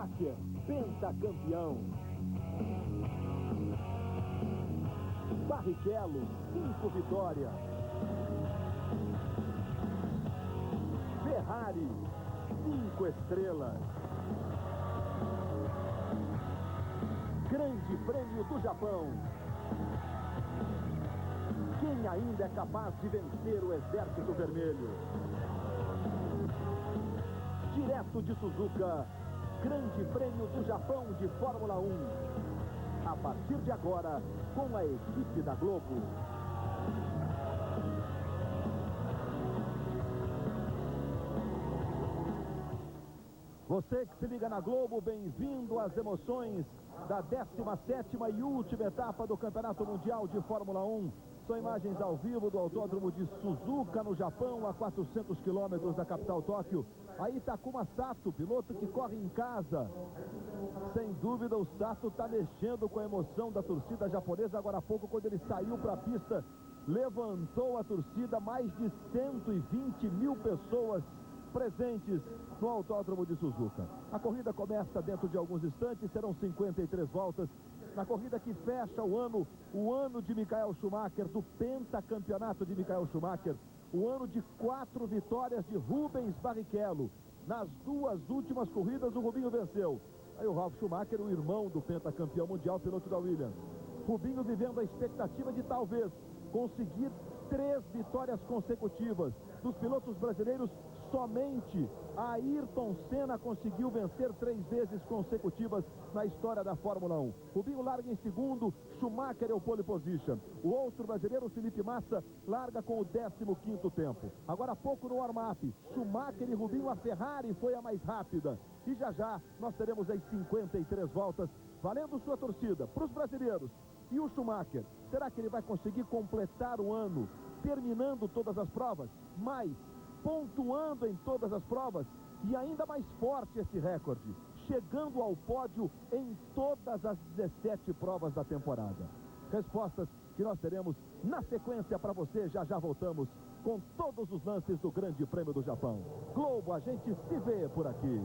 Schumacher, pentacampeão. Barrichello, 5 vitórias. Ferrari, 5 estrelas. Grande Prêmio do Japão. Quem ainda é capaz de vencer o Exército Vermelho? Direto de Suzuka, Grande Prêmio do Japão de Fórmula 1. A partir de agora, com a equipe da Globo. Você que se liga na Globo, bem-vindo às emoções da 17ª e última etapa do Campeonato Mundial de Fórmula 1. São imagens ao vivo do Autódromo de Suzuka, no Japão, a 400 quilômetros da capital Tóquio. Aí Takuma Sato, piloto que corre em casa. Sem dúvida, o Sato está mexendo com a emoção da torcida japonesa. Agora há pouco, quando ele saiu para a pista, levantou a torcida, mais de 120 mil pessoas presentes no Autódromo de Suzuka. A corrida começa dentro de alguns instantes, serão 53 voltas. Na corrida que fecha o ano de Michael Schumacher, do pentacampeonato de Michael Schumacher, o ano de 4 vitórias de Rubens Barrichello. Nas 2 últimas corridas, o Rubinho venceu. Aí o Ralf Schumacher, o irmão do pentacampeão mundial, piloto da Williams. Rubinho vivendo a expectativa de talvez conseguir 3 vitórias consecutivas. Dos pilotos brasileiros, somente Ayrton Senna conseguiu vencer 3 vezes consecutivas na história da Fórmula 1. Rubinho larga em segundo, Schumacher é o pole position. O outro brasileiro, Felipe Massa, larga com o 15º tempo. Agora há pouco no warm-up, Schumacher e Rubinho, a Ferrari foi a mais rápida. E já já nós teremos as 53 voltas, valendo sua torcida para os brasileiros. E o Schumacher, será que ele vai conseguir completar o ano, terminando todas as provas, mas pontuando em todas as provas? E ainda mais forte esse recorde, chegando ao pódio em todas as 17 provas da temporada. Respostas que nós teremos na sequência para você. Já já voltamos com todos os lances do Grande Prêmio do Japão. Globo, a gente se vê por aqui.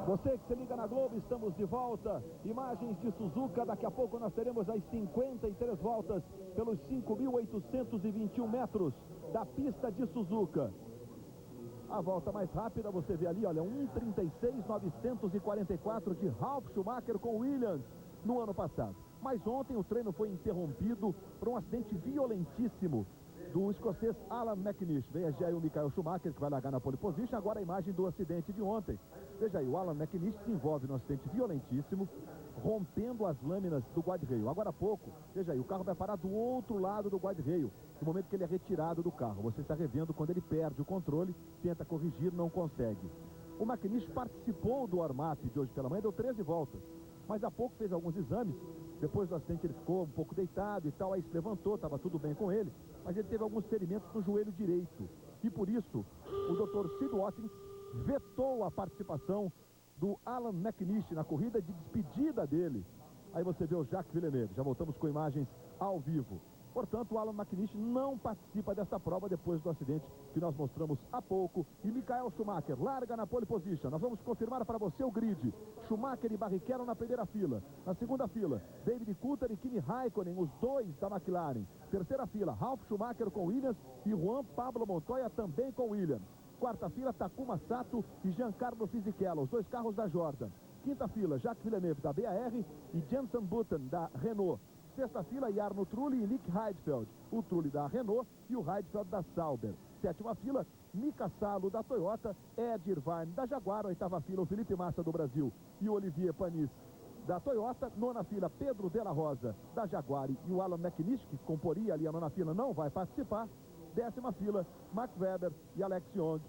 Você que se liga na Globo, estamos de volta. Imagens de Suzuka, daqui a pouco nós teremos as 53 voltas pelos 5.821 metros da pista de Suzuka. A volta mais rápida, você vê ali, olha, 1:36.944 de Ralf Schumacher com Williams no ano passado. Mas ontem o treino foi interrompido por um acidente violentíssimo do escocês Alan McNish. Veja aí o Michael Schumacher, que vai largar na pole position. Agora a imagem do acidente de ontem. Veja aí, o Alan McNish se envolve num acidente violentíssimo, rompendo as lâminas do guarda-reio. Agora há pouco, veja aí, o carro vai parar do outro lado do guarda-reio, no momento que ele é retirado do carro. Você está revendo quando ele perde o controle, tenta corrigir, não consegue. O McNish participou do warm-up de hoje pela manhã, deu 13 voltas. Mas há pouco fez alguns exames. Depois do acidente ele ficou um pouco deitado e tal, aí se levantou, estava tudo bem com ele, mas ele teve alguns ferimentos no joelho direito. E por isso, o Dr. Sid Watkins vetou a participação do Alan McNish na corrida de despedida dele. Aí você vê o Jacques Villeneuve. Já voltamos com imagens ao vivo. Portanto, o Alan McNish não participa dessa prova depois do acidente que nós mostramos há pouco. E Michael Schumacher larga na pole position. Nós vamos confirmar para você o grid. Schumacher e Barrichello na primeira fila. Na segunda fila, David Coulthard e Kimi Raikkonen, os dois da McLaren. Terceira fila, Ralf Schumacher com Williams e Juan Pablo Montoya também com Williams. Quarta fila, Takuma Sato e Giancarlo Fisichella, os dois carros da Jordan. Quinta fila, Jacques Villeneuve da BAR e Jenson Button da Renault. Sexta fila, Jarno Trulli e Nick Heidfeld, o Trulli da Renault e o Heidfeld da Sauber. Sétima fila, Mika Salo da Toyota, Ed Irvine da Jaguar. Oitava fila, o Felipe Massa do Brasil e o Olivier Panis da Toyota. Nona fila, Pedro Della Rosa da Jaguar e o Alan McNish, que comporia ali a nona fila, não vai participar. Décima fila, Max Weber e Alex Young,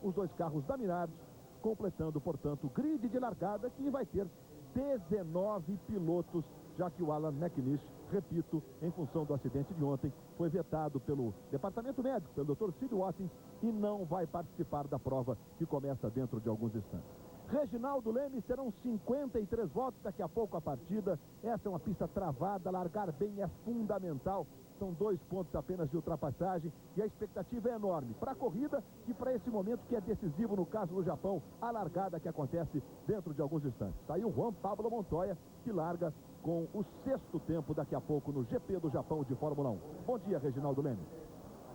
os dois carros da Minardi, completando, portanto, o grid de largada, que vai ter 19 pilotos, já que o Alan McNish, repito, em função do acidente de ontem, foi vetado pelo departamento médico, pelo Dr. Sid Watkins, e não vai participar da prova que começa dentro de alguns instantes. Reginaldo Leme, serão 53 voltas daqui a pouco a partida. Essa é uma pista travada, largar bem é fundamental. São 2 pontos apenas de ultrapassagem e a expectativa é enorme para a corrida e para esse momento que é decisivo no caso do Japão, a largada que acontece dentro de alguns instantes. Está aí o Juan Pablo Montoya, que larga com o 6º tempo daqui a pouco no GP do Japão de Fórmula 1. Bom dia, Reginaldo Leme.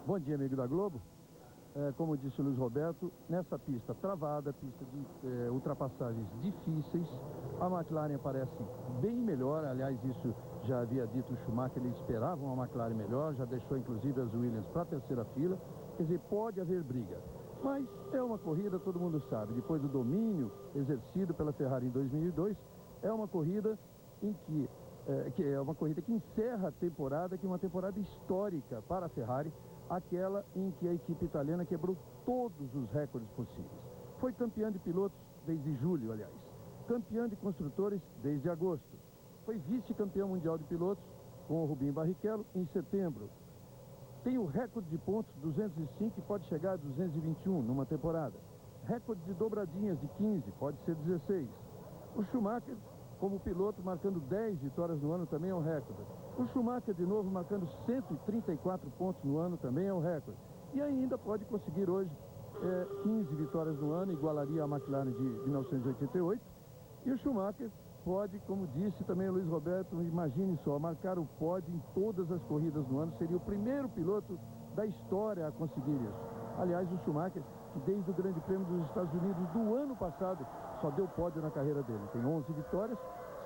Bom dia, amigo da Globo. Como disse o Luiz Roberto, nessa pista travada, pista de ultrapassagens difíceis, a McLaren parece bem melhor. Aliás, isso já havia dito o Schumacher, ele esperava uma McLaren melhor, já deixou inclusive as Williams para a terceira fila. Quer dizer, pode haver briga, mas é uma corrida, todo mundo sabe, depois do domínio exercido pela Ferrari em 2002, é uma corrida em que é uma corrida que encerra a temporada, que é uma temporada histórica para a Ferrari, aquela em que a equipe italiana quebrou todos os recordes possíveis. Foi campeã de pilotos desde julho, aliás. Campeã de construtores desde agosto. Foi vice-campeão mundial de pilotos com o Rubinho Barrichello em setembro. Tem o recorde de pontos, 205, e pode chegar a 221 numa temporada. Recorde de dobradinhas de 15, pode ser 16. O Schumacher, como piloto, marcando 10 vitórias no ano, também é um recorde. O Schumacher, de novo, marcando 134 pontos no ano, também é um recorde. E ainda pode conseguir hoje 15 vitórias no ano, igualaria a McLaren de 1988. E o Schumacher pode, como disse também o Luiz Roberto, imagine só, marcar o pódio em todas as corridas no ano. Seria o primeiro piloto da história a conseguir isso. Aliás, o Schumacher, que desde o Grande Prêmio dos Estados Unidos do ano passado, só deu pódio na carreira dele. Tem 11 vitórias,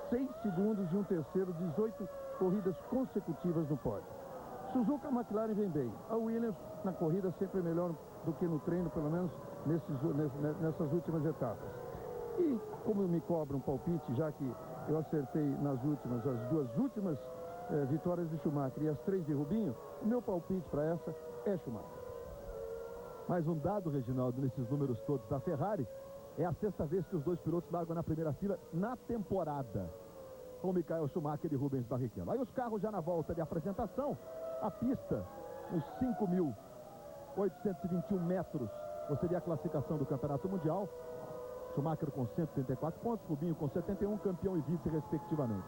6 segundos e um terceiro, 18 corridas consecutivas no pódio. Suzuka, McLaren vem bem. A Williams, na corrida, sempre é melhor do que no treino, pelo menos nessas últimas etapas. E como me cobra um palpite, já que eu acertei nas últimas, as 2 últimas vitórias de Schumacher e as 3 de Rubinho, o meu palpite para essa é Schumacher. Mais um dado, Reginaldo, nesses números todos da Ferrari, é a 6ª vez que os 2 pilotos largam na primeira fila na temporada, com Michael Schumacher e Rubens Barrichello. Aí os carros já na volta de apresentação, a pista, nos 5.821 metros, seria a classificação do Campeonato Mundial. Schumacher com 134 pontos, Rubinho com 71, campeão e vice respectivamente.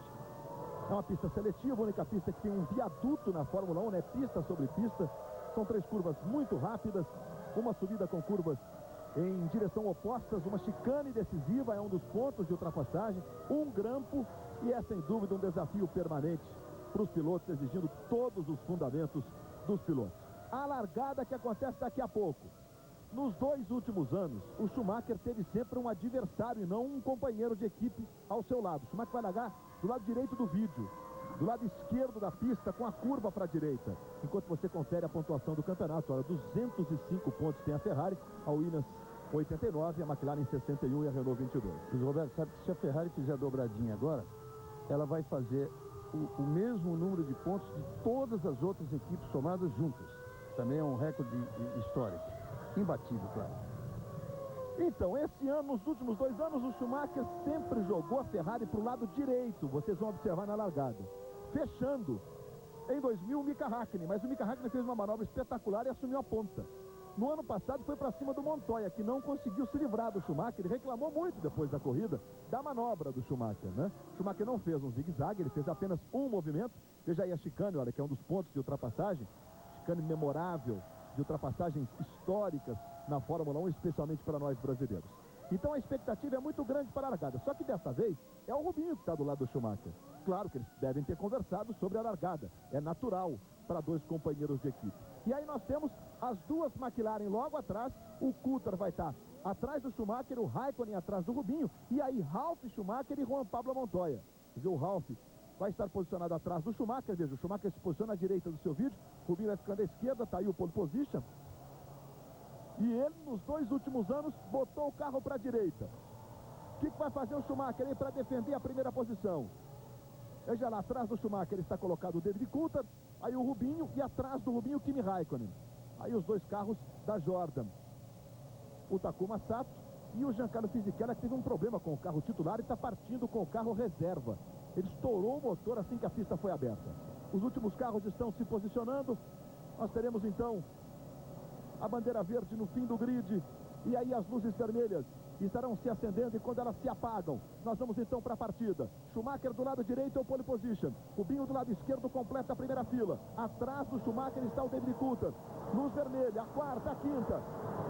É uma pista seletiva, a única pista que tem um viaduto na Fórmula 1, né? Pista sobre pista. São 3 curvas muito rápidas, uma subida com curvas em direção opostas, uma chicane decisiva, é um dos pontos de ultrapassagem, um grampo, e é sem dúvida um desafio permanente para os pilotos, exigindo todos os fundamentos dos pilotos. A largada que acontece daqui a pouco. Nos 2 últimos anos, o Schumacher teve sempre um adversário e não um companheiro de equipe ao seu lado. O Schumacher vai largar do lado direito do vídeo, do lado esquerdo da pista, com a curva para a direita. Enquanto você confere a pontuação do campeonato, olha, 205 pontos tem a Ferrari, a Williams 89, a McLaren 61 e a Renault 22. Luiz Roberto, sabe que se a Ferrari fizer a dobradinha agora, ela vai fazer o mesmo número de pontos de todas as outras equipes somadas juntas. Também é um recorde histórico. Imbatível, claro. Então, esse ano, nos últimos 2 anos, o Schumacher sempre jogou a Ferrari para o lado direito. Vocês vão observar na largada. Fechando, em 2000, o Mika Hakkinen. Mas o Mika Hakkinen fez uma manobra espetacular e assumiu a ponta. No ano passado, foi para cima do Montoya, que não conseguiu se livrar do Schumacher. Ele reclamou muito depois da corrida da manobra do Schumacher, né? O Schumacher não fez um zigue-zague, ele fez apenas um movimento. Veja aí a chicane, olha, que é um dos pontos de ultrapassagem. Chicane memorável, de ultrapassagens históricas na Fórmula 1, especialmente para nós brasileiros. Então a expectativa é muito grande para a largada. Só que dessa vez é o Rubinho que está do lado do Schumacher. Claro que eles devem ter conversado sobre a largada. É natural para 2 companheiros de equipe. E aí nós temos as 2 McLaren logo atrás. O Coulthard vai estar atrás do Schumacher, o Raikkonen atrás do Rubinho. E aí Ralf Schumacher e Juan Pablo Montoya. Quer dizer, o Ralf vai estar posicionado atrás do Schumacher. Veja, o Schumacher se posiciona à direita do seu vídeo. O Rubinho vai ficando à esquerda, está aí o pole position. E ele, nos 2 últimos anos, botou o carro para a direita. O que vai fazer o Schumacher aí para defender a primeira posição? Veja lá, atrás do Schumacher está colocado o David Coulthard, aí o Rubinho, e atrás do Rubinho o Kimi Raikkonen. Aí os 2 carros da Jordan. O Takuma Sato e o Giancarlo Fisichella, que teve um problema com o carro titular e está partindo com o carro reserva. Ele estourou o motor assim que a pista foi aberta. Os últimos carros estão se posicionando. Nós teremos então a bandeira verde no fim do grid. E aí as luzes vermelhas estarão se acendendo e quando elas se apagam, nós vamos então para a partida. Schumacher do lado direito é o pole position. Rubinho do lado esquerdo completa a primeira fila. Atrás do Schumacher está o David Coulthard. Luz vermelha, a quarta, a quinta.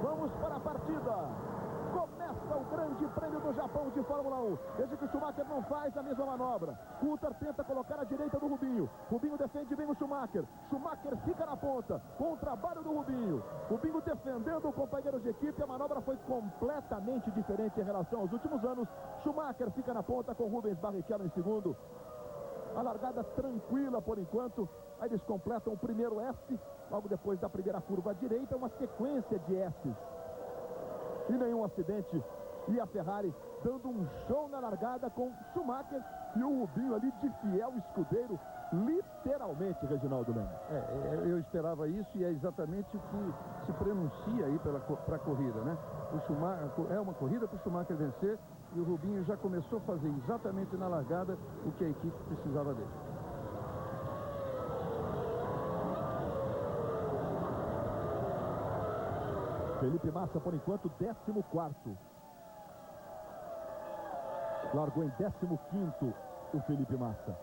Vamos para a partida. Começa o Grande Prêmio do Japão de Fórmula 1. Desde que o Schumacher não faz a mesma manobra. Coulthard tenta colocar a direita do Rubinho. Rubinho defende bem o Schumacher. Schumacher fica na ponta, com o trabalho do Rubinho. Rubinho defendendo o companheiro de equipe. A manobra foi completamente diferente em relação aos últimos anos. Schumacher fica na ponta com Rubens Barrichello em segundo. A largada tranquila por enquanto. Aí eles completam o primeiro S. Logo depois da primeira curva à direita, uma sequência de S's. E nenhum acidente. E a Ferrari dando um show na largada com Schumacher e o Rubinho ali de fiel escudeiro, literalmente, Reginaldo Leme. Eu esperava isso e é exatamente o que se pronuncia aí para a corrida, né? O Schumacher, é uma corrida para o Schumacher vencer e o Rubinho já começou a fazer exatamente na largada o que a equipe precisava dele. Felipe Massa, por enquanto, 14º. Largou em 15º o Felipe Massa.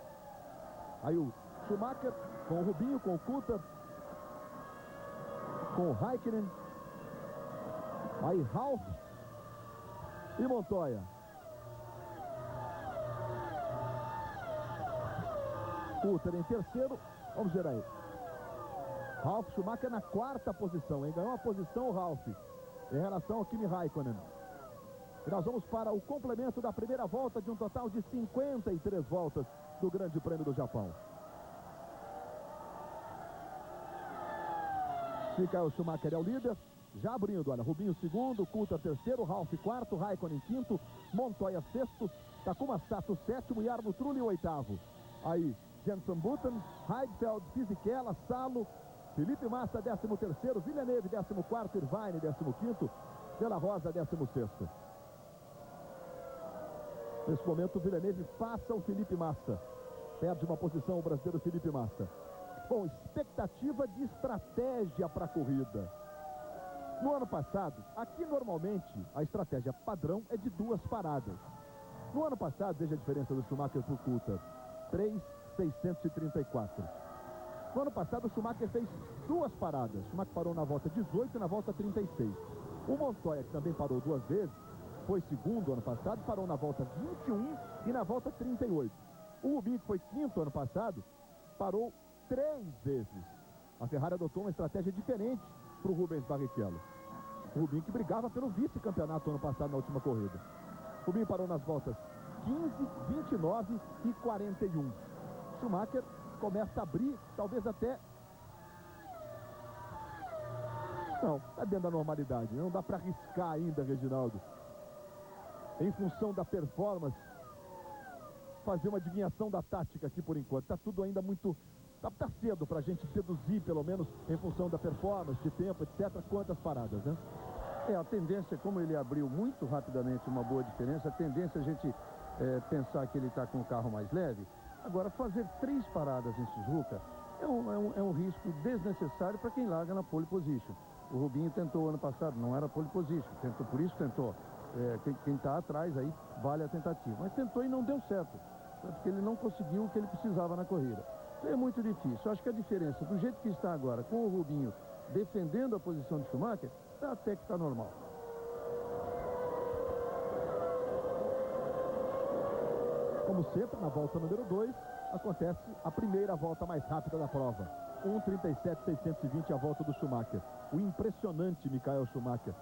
Aí o Schumacher com o Rubinho, com o Coulthard, com o Raikkonen. Aí Ralf e Montoya. Coulthard em terceiro. Vamos ver aí. Ralf Schumacher na quarta posição, hein? Ganhou a posição o Ralf em relação ao Kimi Raikkonen. E nós vamos para o complemento da primeira volta de um total de 53 voltas do Grande Prêmio do Japão. Michael Schumacher é o líder, já abrindo, olha, Rubinho segundo, Coulthard terceiro, Ralf quarto, Raikkonen quinto, Montoya sexto, Takuma Sato sétimo e Arno Trulli oitavo. Aí, Jenson Button, Heidfeld, Fisichella, Salo, Felipe Massa 13º, Villeneuve 14º, Irvine 15º, De La Rosa 16º. Nesse momento o Villeneuve passa o Felipe Massa. Perde uma posição o brasileiro Felipe Massa. Bom, expectativa de estratégia para a corrida. No ano passado, aqui normalmente a estratégia padrão é de 2 paradas. No ano passado, veja a diferença do Schumacher para o Coulthard. 3.634. No ano passado, o Schumacher fez 2 paradas. O Schumacher parou na volta 18 e na volta 36. O Montoya, que também parou 2 vezes, foi segundo ano passado, parou na volta 21 e na volta 38. O Rubinho, que foi quinto ano passado, parou 3 vezes. A Ferrari adotou uma estratégia diferente para o Rubens Barrichello. O Rubinho que brigava pelo vice-campeonato ano passado na última corrida. O Rubinho parou nas voltas 15, 29 e 41. Schumacher começa a abrir, talvez até... Não, está dentro da normalidade. Não dá para arriscar ainda, Reginaldo. Em função da performance, fazer uma adivinhação da tática aqui por enquanto. Está tudo ainda muito... Está cedo para a gente deduzir, pelo menos, em função da performance, de tempo, etc., quantas paradas, né? A tendência, como ele abriu muito rapidamente uma boa diferença, a tendência é a gente pensar que ele está com o carro mais leve. Agora, fazer 3 paradas em Suzuka é um risco desnecessário para quem larga na pole position. O Rubinho tentou ano passado, não era pole position, por isso tentou. Quem está atrás aí vale a tentativa. Mas tentou e não deu certo, porque ele não conseguiu o que ele precisava na corrida. Então é muito difícil. Eu acho que a diferença, do jeito que está agora, com o Rubinho defendendo a posição de Schumacher, até que está normal. Como sempre, na volta número 2, acontece a primeira volta mais rápida da prova. 1:37.620 a volta do Schumacher. O impressionante Michael Schumacher,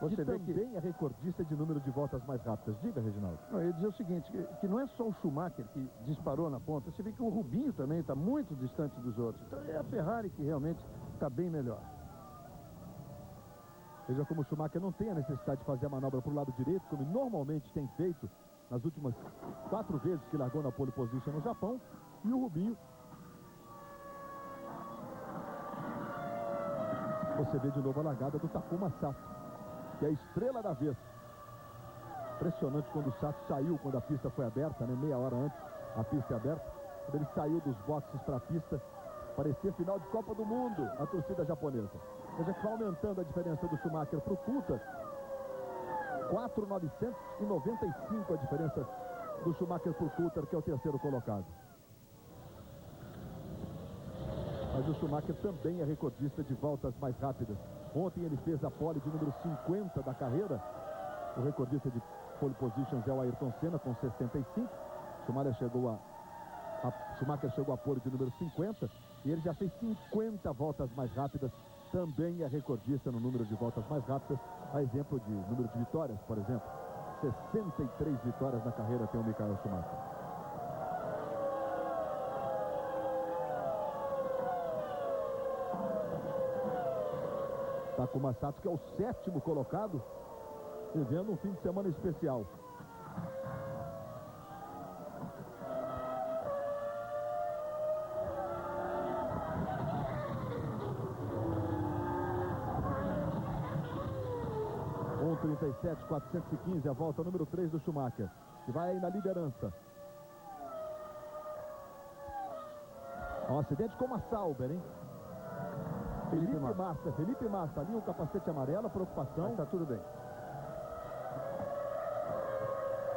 que também é recordista de número de voltas mais rápidas. Diga, Reginaldo. Eu ia dizer o seguinte, que não é só o Schumacher que disparou na ponta, você vê que o Rubinho também está muito distante dos outros. Então é a Ferrari que realmente está bem melhor. Veja como o Schumacher não tem a necessidade de fazer a manobra para o lado direito, como normalmente tem feito nas últimas 4 vezes que largou na pole position no Japão. E o Rubinho, você vê de novo a largada do Takuma Sato, que é a estrela da vez. Impressionante quando o Sato saiu, quando a pista foi aberta, né? Meia hora antes, a pista é aberta. Quando ele saiu dos boxes para a pista, parecia final de Copa do Mundo, a torcida japonesa. Veja que vai aumentando a diferença do Schumacher para o Coulthard. 4.995 a diferença do Schumacher por Coulthard, que é o terceiro colocado. Mas o Schumacher também é recordista de voltas mais rápidas. Ontem ele fez a pole de número 50 da carreira. O recordista de pole positions é o Ayrton Senna, com 65. Schumacher chegou a pole de número 50 e ele já fez 50 voltas mais rápidas. Também é recordista no número de voltas mais rápidas, a exemplo de número de vitórias, por exemplo. 63 vitórias na carreira tem o Michael Schumacher. Takuma Sato, que é o sétimo colocado, vivendo um fim de semana especial. Um 37.415, a volta número 3 do Schumacher, que vai aí na liderança. Um acidente com a Sauber, hein? Felipe Massa, ali o capacete amarelo, preocupação. Mas tá tudo bem.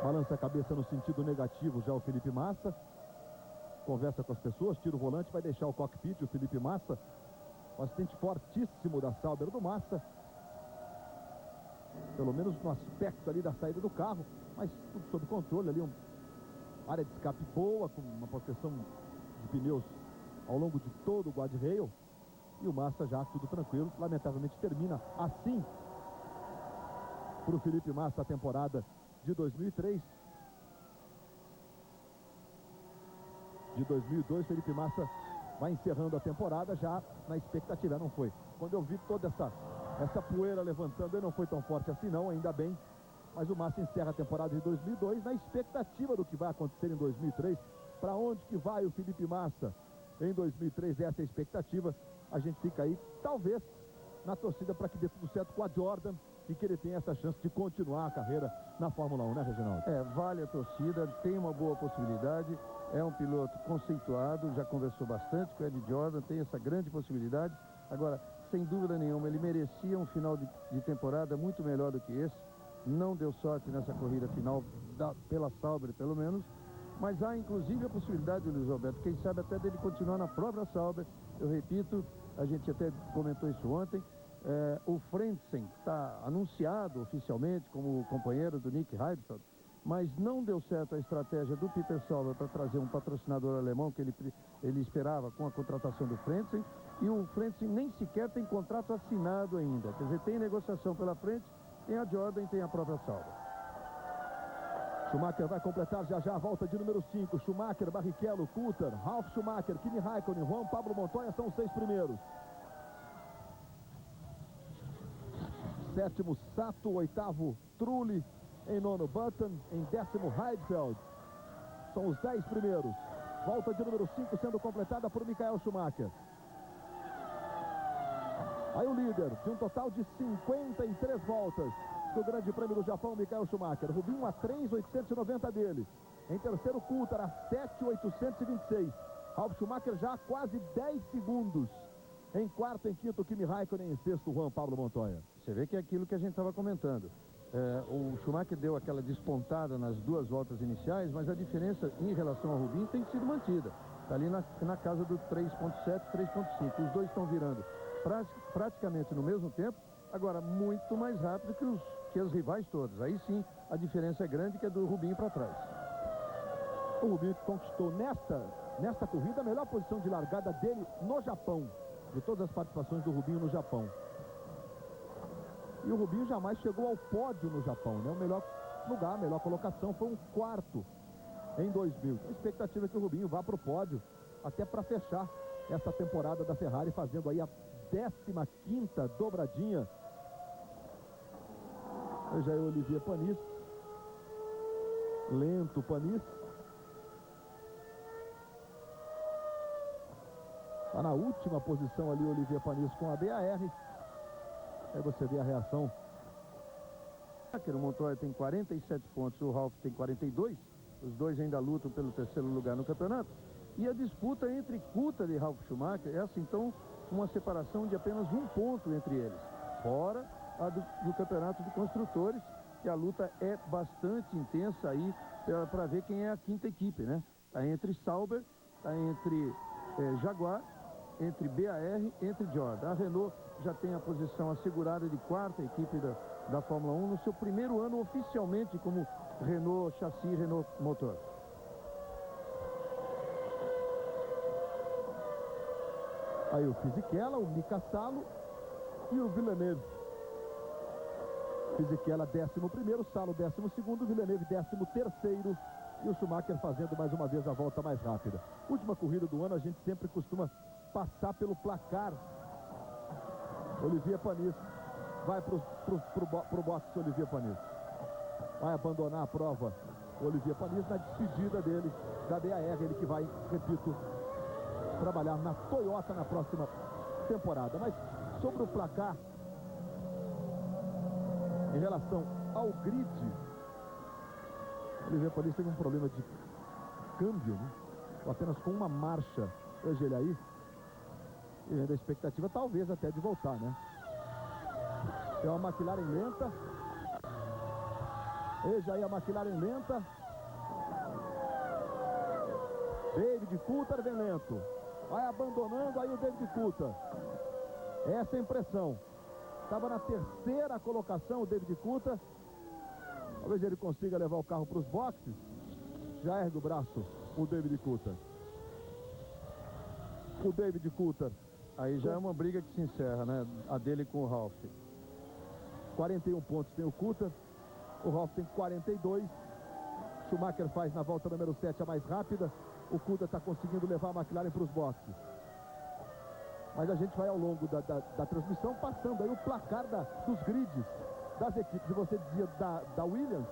Balança a cabeça no sentido negativo já o Felipe Massa. Conversa com as pessoas, tira o volante, vai deixar o cockpit, o Felipe Massa. Um acidente fortíssimo da Sauber do Massa. Pelo menos no aspecto ali da saída do carro, mas tudo sob controle ali, uma área de escape boa, com uma proteção de pneus ao longo de todo o guardrail. E o Massa já tudo tranquilo, lamentavelmente termina assim para o Felipe Massa a temporada de 2003. De 2002, Felipe Massa vai encerrando a temporada já na expectativa, não foi? Quando eu vi toda essa poeira levantando, ele não foi tão forte assim não, ainda bem. Mas o Massa encerra a temporada de 2002 na expectativa do que vai acontecer em 2003. Para onde que vai o Felipe Massa em 2003? Essa é a expectativa. A gente fica aí, talvez, na torcida para que dê tudo certo com a Jordan e que ele tenha essa chance de continuar a carreira na Fórmula 1, né, Reginaldo? Vale a torcida, tem uma boa possibilidade, é um piloto conceituado, já conversou bastante com o Ed Jordan, tem essa grande possibilidade. Agora, sem dúvida nenhuma, ele merecia um final de temporada muito melhor do que esse. Não deu sorte nessa corrida final, pela Sauber, pelo menos. Mas há, inclusive, a possibilidade, Luiz Roberto, quem sabe até dele continuar na própria Sauber. Eu repito, a gente até comentou isso ontem. O Frentzen está anunciado oficialmente como companheiro do Nick Heidfeld, mas não deu certo a estratégia do Peter Sauber para trazer um patrocinador alemão que ele esperava com a contratação do Frentzen, e o Frentzen nem sequer tem contrato assinado ainda. Quer dizer, tem negociação pela frente, tem a Jordan e tem a própria Sauber. Schumacher vai completar já a volta de número 5. Schumacher, Barrichello, Coulthard, Ralf Schumacher, Kimi Raikkonen, Juan Pablo Montoya são os 6 primeiros. Sétimo, Sato. Oitavo, Trulli. Em nono, Button. Em décimo, Heidfeld. São os 10 primeiros. Volta de número 5 sendo completada por Michael Schumacher. Aí o líder, de um total de 53 voltas do Grande Prêmio do Japão, Michael Schumacher. Rubinho a 3.890 dele. Em terceiro, Coulthard a 7.826. Ralf Schumacher já a quase 10 segundos. Em quarto, em quinto, Kimi Raikkonen. Em sexto, Juan Pablo Montoya. Você vê que é aquilo que a gente estava comentando. O Schumacher deu aquela despontada nas duas voltas iniciais, mas a diferença em relação ao Rubinho tem sido mantida. Está ali na casa do 3.7, 3.5. Os dois estão virando praticamente no mesmo tempo, agora muito mais rápido que os rivais todos. Aí sim, a diferença é grande, que é do Rubinho para trás. O Rubinho conquistou nesta corrida a melhor posição de largada dele no Japão, de todas as participações do Rubinho no Japão. E o Rubinho jamais chegou ao pódio no Japão, né? O melhor lugar, a melhor colocação foi um quarto em 2000. A expectativa é que o Rubinho vá para o pódio, até para fechar essa temporada da Ferrari, fazendo aí a 15ª dobradinha. Veja aí o Olivier Panis. Lento Panis. Está na última posição ali o Olivier Panis com a BAR. Aí você vê a reação. O Montoya tem 47 pontos, o Ralf tem 42. Os dois ainda lutam pelo terceiro lugar no campeonato. E a disputa entre Coulthard e Ralf Schumacher é assim, então, uma separação de apenas um ponto entre eles. Fora a do campeonato de construtores, que a luta é bastante intensa aí para ver quem é a quinta equipe, né? Tá entre Sauber, tá entre Jaguar, entre BAR, entre Jordan. A Renault já tem a posição assegurada de quarta equipe da Fórmula 1 no seu primeiro ano oficialmente como Renault Chassi e Renault Motor. Aí o Fisichella, o Mika Salo e o Villeneuve. Fisichella 11º, Salo 12º, Villeneuve 13º e o Schumacher fazendo mais uma vez a volta mais rápida. Última corrida do ano, a gente sempre costuma passar pelo placar. Olivier Panis vai pro boxe. Olivier Panis vai abandonar a prova. O Olivier Panis na despedida dele da BAR, ele que vai, repito, trabalhar na Toyota na próxima temporada. Mas sobre o placar, em relação ao grid, o Olivier Panis teve um problema de câmbio, né? Apenas com uma marcha. Veja ele aí. E a expectativa talvez até de voltar, né? É uma McLaren lenta. Veja aí a McLaren lenta. David Coulthard vem lento. Vai abandonando aí o David Coulthard. Essa é a impressão. Estava na terceira colocação o David Coulthard. Talvez ele consiga levar o carro para os boxes. Já ergue o braço o David Coulthard. O David Coulthard. Aí já é uma briga que se encerra, né? A dele com o Ralf. 41 pontos tem o Coulthard. O Ralf tem 42. Schumacher faz na volta número 7 a mais rápida. O Coulthard está conseguindo levar a McLaren para os boxes. Mas a gente vai ao longo da transmissão passando aí o placar dos grids das equipes. E você dizia da Williams,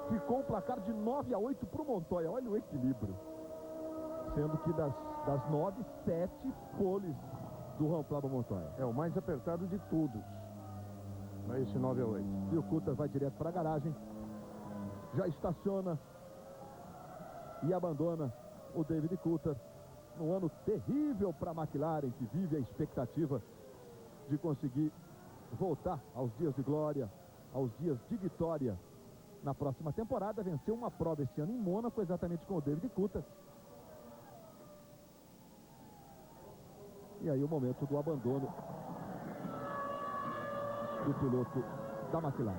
ficou um placar de 9-8 para o Montoya. Olha o equilíbrio. Sendo que das 9, 7 poles do Juan Pablo Montoya. É o mais apertado de todos. Esse 9-8. E o Coulthard vai direto para a garagem. Já estaciona e abandona o David Coulthard. Um ano terrível para a McLaren, que vive a expectativa de conseguir voltar aos dias de glória, aos dias de vitória. Na próxima temporada, venceu uma prova esse ano em Mônaco, exatamente com o David Coulthard. E aí o momento do abandono do piloto da McLaren.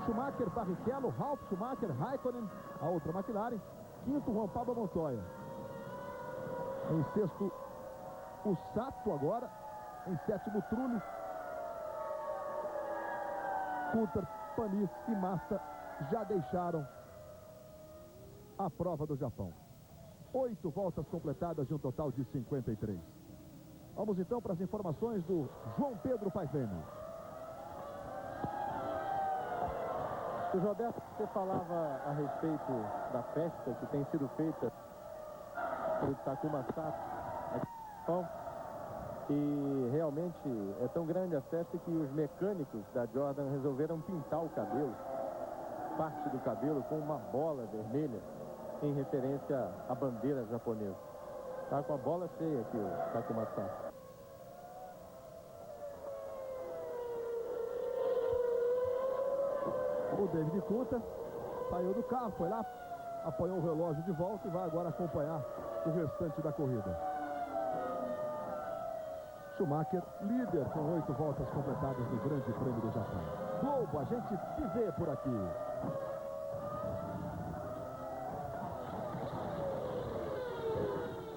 Schumacher, Barrichello, Ralf Schumacher, Raikkonen, a outra McLaren. Quinto, Juan Pablo Montoya. Em sexto, o Sato agora. Em sétimo, Trulli. Coulthard, Panis e Massa já deixaram a prova do Japão. 8 voltas completadas de um total de 53. Vamos então para as informações do João Pedro Paes Leme. O Roberto, você falava a respeito da festa que tem sido feita pelo Takuma Sato aqui no Japão, e realmente é tão grande a festa que os mecânicos da Jordan resolveram pintar o cabelo, parte do cabelo, com uma bola vermelha em referência à bandeira japonesa. Tá com a bola cheia aqui o Takuma Sato. O David Coulthard saiu do carro, foi lá, apoiou o relógio de volta e vai agora acompanhar o restante da corrida. Schumacher, líder, com 8 voltas completadas no Grande Prêmio do Japão. Globo, a gente se vê por aqui.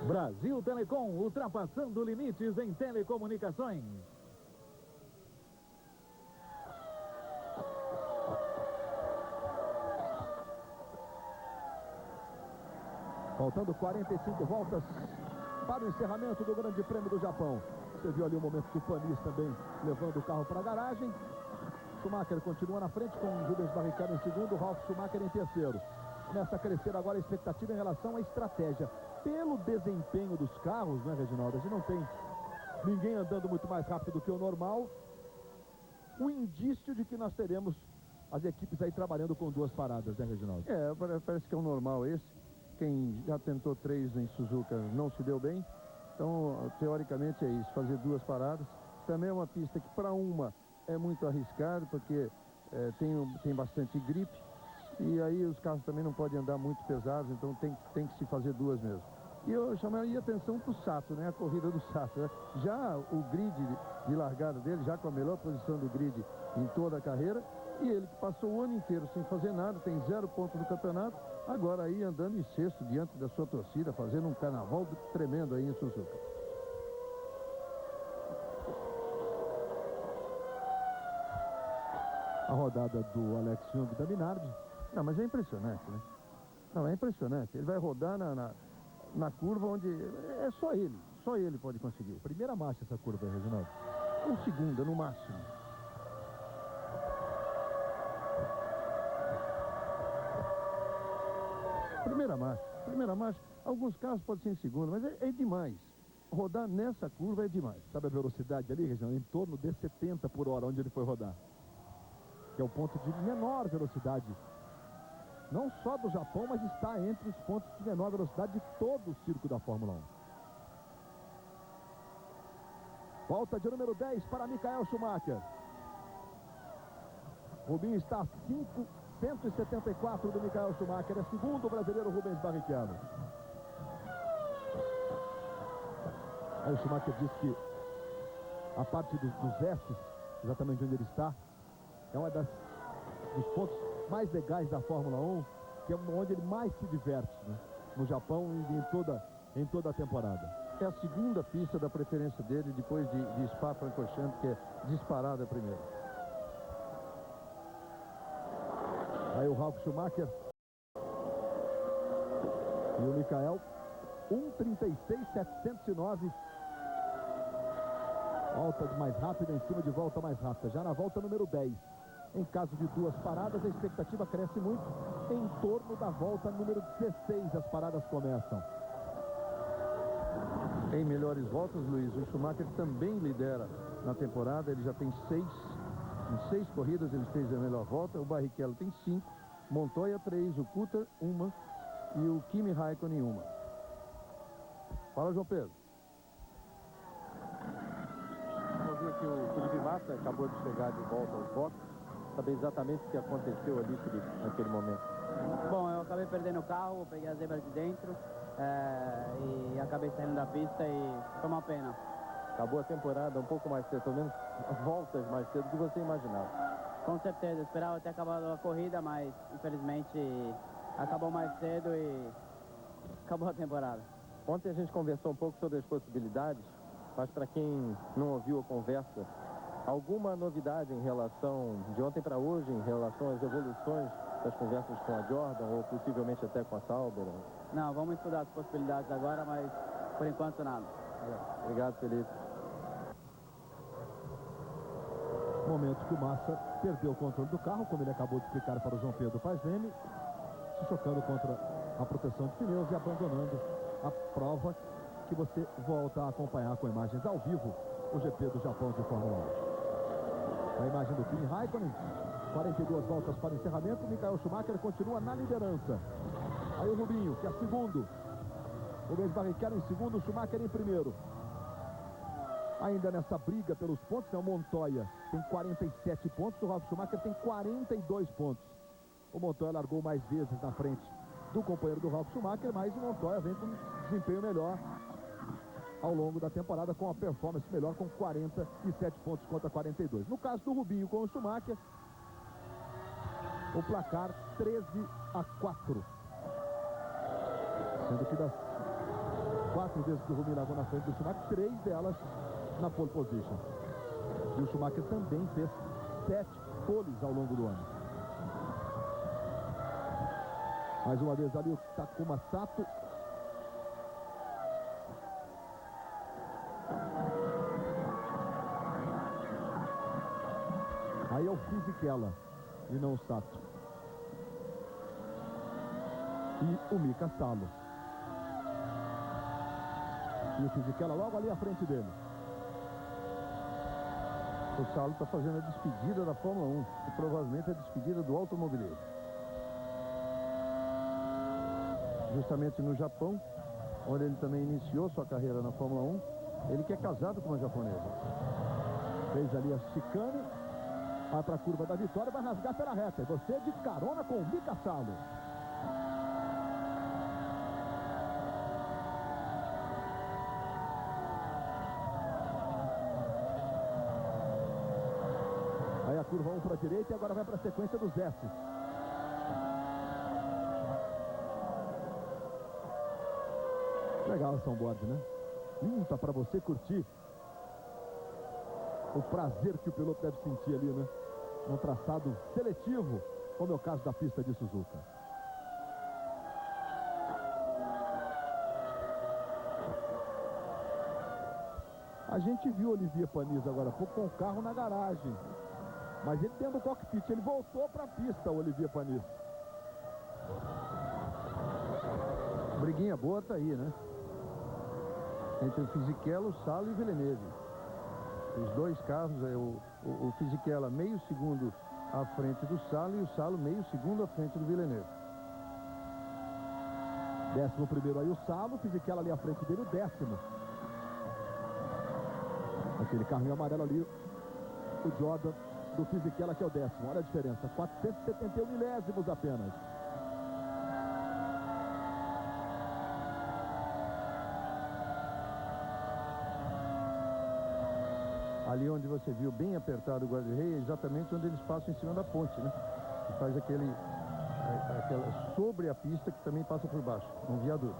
Brasil Telecom, ultrapassando limites em telecomunicações. Faltando 45 voltas para o encerramento do Grande Prêmio do Japão. Você viu ali o momento do Panis também levando o carro para a garagem. Schumacher continua na frente com o Rubens Barrichello em segundo, Ralf Schumacher em terceiro. Começa a crescer agora a expectativa em relação à estratégia. Pelo desempenho dos carros, né, Reginaldo? A gente não tem ninguém andando muito mais rápido do que o normal. O indício de que nós teremos as equipes aí trabalhando com 2 paradas, né, Reginaldo? Parece que é o normal esse. Quem já tentou 3 em Suzuka não se deu bem. Então, teoricamente é isso, fazer 2 paradas. Também é uma pista que para uma é muito arriscado, porque tem bastante gripe, e aí os carros também não podem andar muito pesados, então tem que se fazer duas mesmo. E eu chamaria atenção para o Sato, né? A corrida do Sato, né? Já o grid de largada dele, já com a melhor posição do grid em toda a carreira, e ele que passou o ano inteiro sem fazer nada, tem 0 pontos no campeonato, agora aí andando em sexto diante da sua torcida, fazendo um carnaval tremendo aí em Suzuka. A rodada do Alex Young da Minardi. Não, mas é impressionante, né? Não, é impressionante. Ele vai rodar na curva onde é só ele pode conseguir. Primeira marcha essa curva aí, Reginaldo. Ou segunda, no máximo. Primeira marcha. Alguns carros podem ser em segunda, mas é demais. Rodar nessa curva é demais. Sabe a velocidade ali, Reginaldo? Em torno de 70 por hora, onde ele foi rodar. Que é o ponto de menor velocidade. Não só do Japão, mas está entre os pontos de menor velocidade de todo o circo da Fórmula 1. Volta de número 10 para Michael Schumacher. Rubinho está a 174 do Michael Schumacher. É segundo o brasileiro Rubens Barrichello. Aí o Schumacher diz que a parte dos S's, exatamente onde ele está, é uma dos pontos mais legais da Fórmula 1, que é onde ele mais se diverte, né? No Japão e em toda a temporada. É a segunda pista da preferência dele, depois de Spa-Francorchamps, que é disparada a primeira. Aí o Ralf Schumacher e o Michael, 1:36.709. Volta mais rápida em cima de volta mais rápida, já na volta número 10. Em caso de duas paradas, a expectativa cresce muito. Em torno da volta número 16, as paradas começam. Em melhores voltas, Luiz, o Schumacher também lidera na temporada. Ele já tem 6. Em 6 corridas ele fez a melhor volta. O Barrichello tem 5. Montoya 3. O Coulthard 1. E o Kimi Raikkonen 1. Fala, João Pedro. Eu vi que o Felipe Massa acabou de chegar de volta aos boxes. Saber exatamente o que aconteceu ali, Felipe, naquele momento. Bom, eu acabei perdendo o carro, peguei a zebra de dentro e acabei saindo da pista e foi uma pena. Acabou a temporada um pouco mais cedo, pelo menos voltas mais cedo do que você imaginava. Com certeza, eu esperava ter acabado a corrida, mas infelizmente acabou mais cedo e acabou a temporada. Ontem a gente conversou um pouco sobre as possibilidades, mas para quem não ouviu a conversa, alguma novidade em relação de ontem para hoje, em relação às evoluções das conversas com a Jordan ou possivelmente até com a Sauber? Não, vamos estudar as possibilidades agora, mas por enquanto nada. Obrigado, Felipe. Momento que o Massa perdeu o controle do carro, como ele acabou de explicar para o João Pedro Pazzini, se chocando contra a proteção de pneus e abandonando a prova, que você volta a acompanhar com imagens ao vivo o GP do Japão de Fórmula 1. A imagem do Kimi Raikkonen, 42 voltas para o encerramento. Michael Schumacher continua na liderança. Aí o Rubinho, que é segundo. Rubens Barrichello em segundo, Schumacher em primeiro. Ainda nessa briga pelos pontos, o Montoya tem 47 pontos, o Ralf Schumacher tem 42 pontos. O Montoya largou mais vezes na frente do companheiro do Ralf Schumacher, mas o Montoya vem com um desempenho melhor ao longo da temporada, com a performance melhor, com 47 pontos contra 42. No caso do Rubinho com o Schumacher, o placar 13-4. Sendo que das 4 vezes que o Rubinho largou na frente do Schumacher, 3 delas na pole position. E o Schumacher também fez 7 poles ao longo do ano. Mais uma vez ali o Takuma Sato. Aí é o Fisichella e não o Sato. E o Mika Salo. E o Fisichella logo ali à frente dele. O Salo está fazendo a despedida da Fórmula 1 e provavelmente a despedida do automobilismo. Justamente no Japão, onde ele também iniciou sua carreira na Fórmula 1, ele que é casado com uma japonesa. Fez ali a chicane Vai para a curva da vitória, vai rasgar pela reta. E você de carona com o Mika Salo. Aí a curva 1 para a direita e agora vai para a sequência dos S. Legal essa onboard, né? Limpa para você curtir o prazer que o piloto deve sentir ali, né? Num traçado seletivo, como é o caso da pista de Suzuka. A gente viu o Olivier Panis agora há pouco com o carro na garagem. Mas ele dentro do cockpit, ele voltou para a pista, o Olivier Panis. Briguinha boa tá aí, né? Entre o Fisichella, o Salo e o Villeneuve. Os dois carros, o Fisichella meio segundo à frente do Salo e o Salo meio segundo à frente do Villeneuve. 11º aí o Salo, o Fisichella ali à frente dele, o 10º. Aquele carrinho amarelo ali, o Jordan do Fisichella, que é o 10º. Olha a diferença, 471 milésimos apenas. Ali onde você viu bem apertado o guarda-rei é exatamente onde eles passam em cima da ponte, né? E faz aquela sobre a pista que também passa por baixo, um viaduto.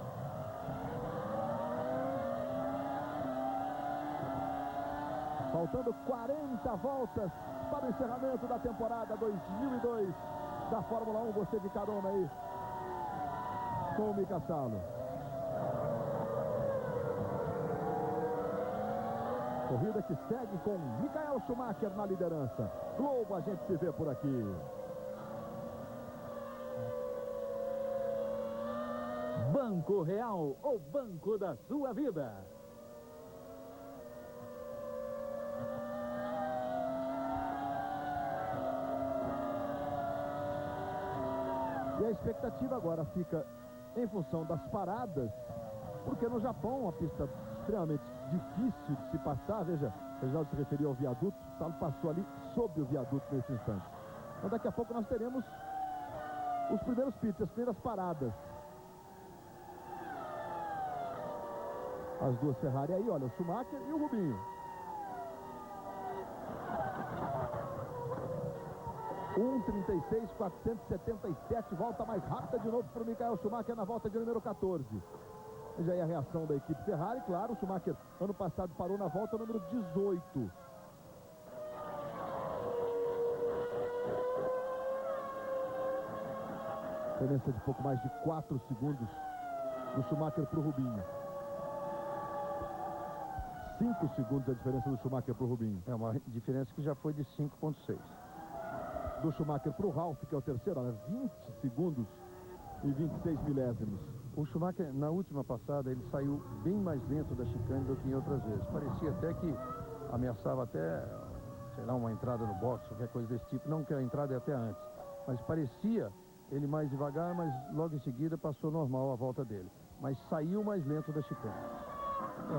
Faltando 40 voltas para o encerramento da temporada 2002 da Fórmula 1. Você de carona aí com o Mika Salo. Corrida que segue com Michael Schumacher na liderança. Globo, a gente se vê por aqui. Banco Real, o banco da sua vida. E a expectativa agora fica em função das paradas, porque no Japão, uma pista extremamente difícil de se passar. Veja, o Reginaldo se referiu ao viaduto, o Salo passou ali sob o viaduto nesse instante. Então daqui a pouco nós teremos os primeiros pits, as primeiras paradas. As duas Ferrari aí, olha, o Schumacher e o Rubinho. 1:36.477, volta mais rápida de novo para o Michael Schumacher na volta de número 14. Veja aí a reação da equipe Ferrari, claro, o Schumacher ano passado parou na volta número 18. Diferença de pouco mais de 4 segundos do Schumacher para o Rubinho. 5 segundos a diferença do Schumacher para o Rubinho. É uma diferença que já foi de 5,6. Do Schumacher para o Ralf, que é o terceiro, olha, 20 segundos e 26 milésimos. O Schumacher, na última passada, ele saiu bem mais lento da chicane do que em outras vezes. Parecia até que ameaçava até, sei lá, uma entrada no box, qualquer coisa desse tipo. Não que a entrada é até antes, mas parecia ele mais devagar, mas logo em seguida passou normal a volta dele. Mas saiu mais lento da chicane.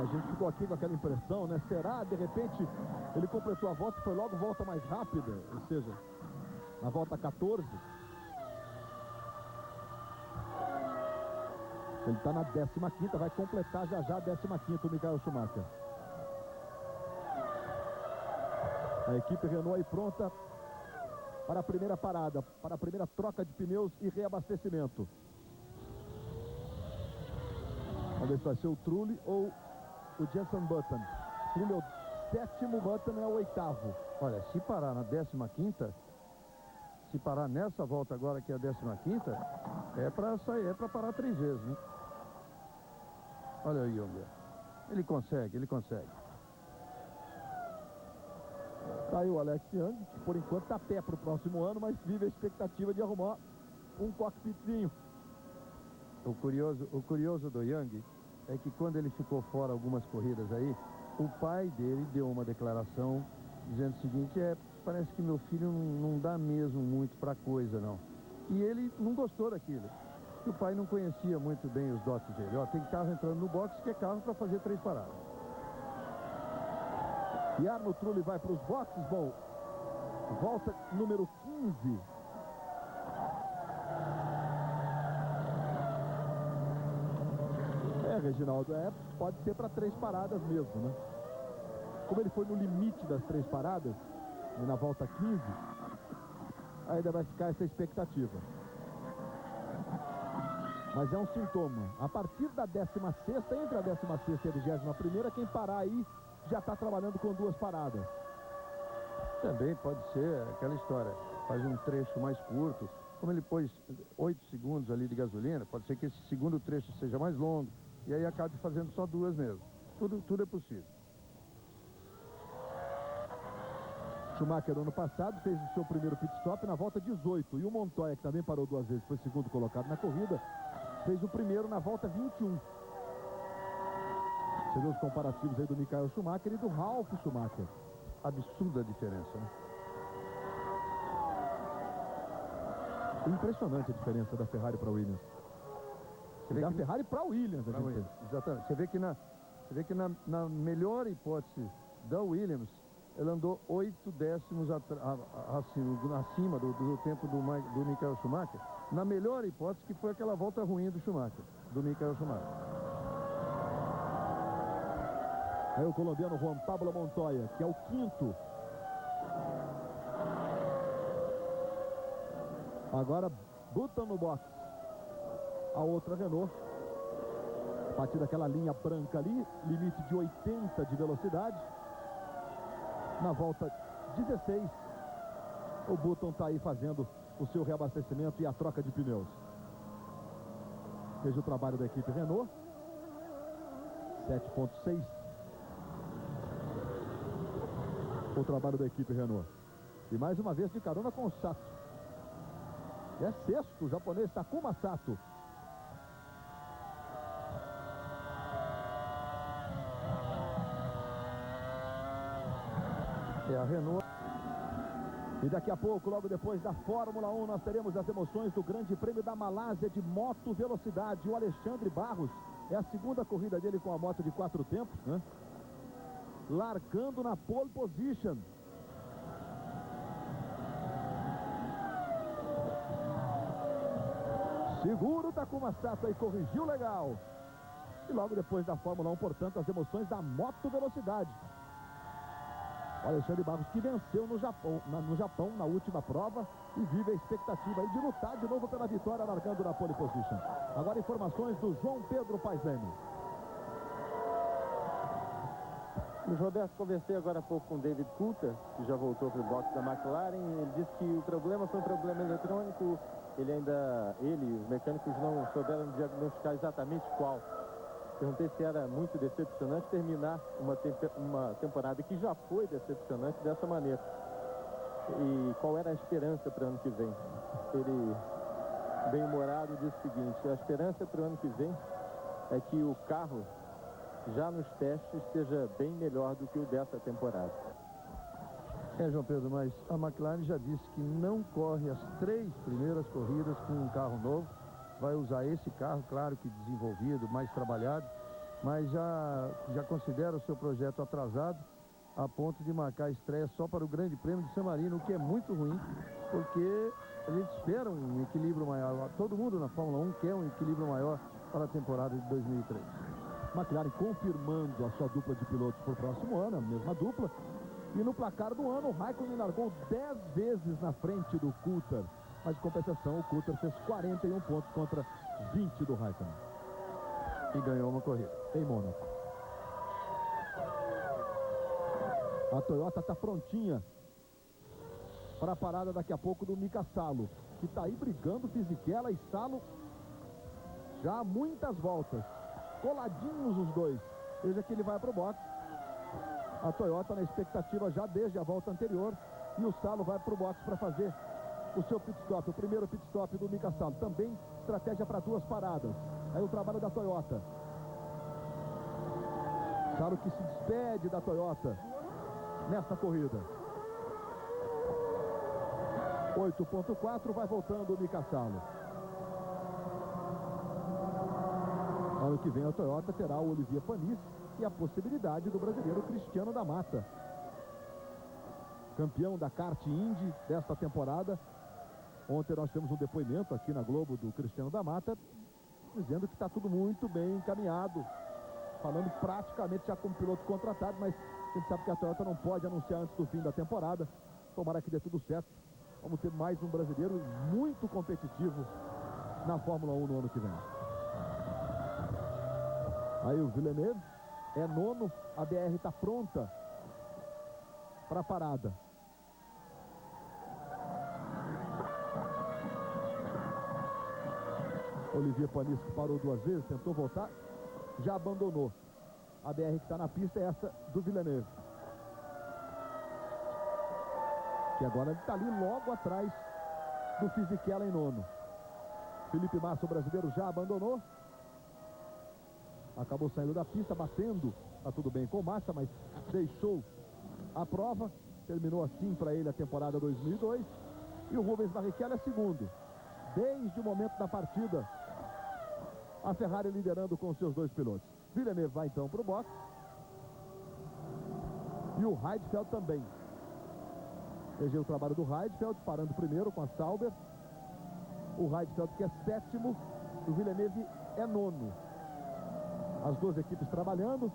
A gente ficou aqui com aquela impressão, né? Será, de repente, ele completou a volta e foi logo volta mais rápida, ou seja, na volta 14. Ele está na 15ª, vai completar já a 15ª o Michael Schumacher. A equipe Renault aí pronta para a primeira parada, para a primeira troca de pneus e reabastecimento. Vamos ver se vai ser o Trulli ou o Jenson Button. Trulli é o 7º, Button é o 8º. Olha, se parar na 15ª, se parar nessa volta agora que é a 15ª, é para sair, é para parar 3 vezes, né? Olha o Younger. Ele consegue, ele consegue. Tá aí o Alex Young, que por enquanto está a pé para o próximo ano, mas vive a expectativa de arrumar um cockpitzinho. O curioso do Young é que quando ele ficou fora algumas corridas aí, o pai dele deu uma declaração dizendo o seguinte: parece que meu filho não dá mesmo muito pra coisa, não. E ele não gostou daquilo. O pai não conhecia muito bem os dotes dele. Ó, tem carro entrando no box que é carro para fazer 3 paradas. E Arno Trulli vai para os boxes. Bom, Volta número 15. Reginaldo, pode ser para 3 paradas mesmo, né? Como ele foi no limite das 3 paradas, na volta 15, ainda vai ficar essa expectativa. Mas é um sintoma. A partir da 16ª, entre a 16ª e a 21ª, quem parar aí já está trabalhando com 2 paradas. Também pode ser aquela história, faz um trecho mais curto, como ele pôs 8 segundos ali de gasolina, pode ser que esse segundo trecho seja mais longo, e aí acabe fazendo só 2 mesmo. Tudo é possível. Schumacher, ano passado, fez o seu primeiro pit stop na volta 18. E o Montoya, que também parou 2 vezes, foi segundo colocado na corrida, fez o primeiro na volta 21. Você vê os comparativos aí do Michael Schumacher e do Ralf Schumacher. Absurda a diferença, né? Impressionante a diferença da Ferrari para a Williams. Da Ferrari para a Williams. Exatamente. Você vê que na melhor hipótese da Williams, ela andou 8 décimos acima do tempo do Michael Schumacher. Na melhor hipótese, que foi aquela volta ruim do Michael Schumacher. Aí o colombiano Juan Pablo Montoya, que é o 5º. Agora Button no box. A outra Renault. A partir daquela linha branca ali, limite de 80 de velocidade. Na volta 16, o Button está aí fazendo o seu reabastecimento e a troca de pneus. Veja o trabalho da equipe Renault. 7.6. O trabalho da equipe Renault. E mais uma vez de carona com o Sato. E é 6º, o japonês Takuma Sato. É a Renault. E daqui a pouco, logo depois da Fórmula 1, nós teremos as emoções do Grande Prêmio da Malásia de moto velocidade. O Alexandre Barros, é a segunda corrida dele com a moto de 4 tempos, né? Largando na pole position. Seguro, Takuma Sato aí, corrigiu legal. E logo depois da Fórmula 1, portanto, as emoções da moto velocidade. O Alexandre Barros, que venceu no Japão na última prova e vive a expectativa aí de lutar de novo pela vitória, largando na pole position. Agora informações do João Pedro Paisani. Luiz Roberto, conversei agora há pouco com o David Coulter, que já voltou para o box da McLaren. Ele disse que o problema foi um problema eletrônico. Ele e os mecânicos não souberam diagnosticar exatamente qual. Perguntei se era muito decepcionante terminar uma temporada que já foi decepcionante dessa maneira. E qual era a esperança para o ano que vem. Ele, bem-humorado, disse o seguinte: a esperança para o ano que vem é que o carro já nos testes esteja bem melhor do que o dessa temporada. João Pedro, mas a McLaren já disse que não corre as 3 primeiras corridas com um carro novo. Vai usar esse carro, claro que desenvolvido, mais trabalhado, mas já considera o seu projeto atrasado a ponto de marcar a estreia só para o Grande Prêmio de San Marino, o que é muito ruim, porque a gente espera um equilíbrio maior. Todo mundo na Fórmula 1 quer um equilíbrio maior para a temporada de 2003. McLaren confirmando a sua dupla de pilotos para o próximo ano, a mesma dupla. E no placar do ano, o Raikkonen largou 10 vezes na frente do Coulter. Mas, em compensação, o Coulter fez 41 pontos contra 20 do Raikkonen. E ganhou uma corrida em Mônaco. A Toyota está prontinha para a parada daqui a pouco do Mika Salo, que está aí brigando Fisichella e Salo já há muitas voltas. Coladinhos os dois. Veja que ele vai para o box. A Toyota na expectativa já desde a volta anterior. E o Salo vai para o box para fazer o seu pit stop, o primeiro pit stop do Mika Salo. Também estratégia para 2 paradas. Aí o trabalho da Toyota. Salo que se despede da Toyota nesta corrida. 8.4, vai voltando o Mika Salo. Ano que vem a Toyota terá o Olivier Panis e a possibilidade do brasileiro Cristiano da Mata. campeão da kart Indy desta temporada. Ontem nós temos um depoimento aqui na Globo do Cristiano da Mata, dizendo que está tudo muito bem encaminhado, falando praticamente já como piloto contratado, mas a gente sabe que a Toyota não pode anunciar antes do fim da temporada. Tomara que dê tudo certo. Vamos ter mais um brasileiro muito competitivo na Fórmula 1 no ano que vem. Aí o Villeneuve é nono, a BR está pronta para a parada. Olivier Panis, que parou 2 vezes, tentou voltar, já abandonou. A BR que está na pista é essa do Villeneuve, que agora está ali logo atrás do Fisichella em nono. Felipe Massa, o brasileiro, já abandonou. Acabou saindo da pista, batendo. Está tudo bem com Massa, mas deixou a prova. Terminou assim para ele a temporada 2002. E o Rubens Barrichello é segundo. Desde o momento da partida, a Ferrari liderando com seus 2 pilotos. Villeneuve vai então para o box. E o Heidfeld também. Veja o trabalho do Heidfeld, parando primeiro com a Sauber. O Heidfeld, que é sétimo, o Villeneuve é nono. As 2 equipes trabalhando.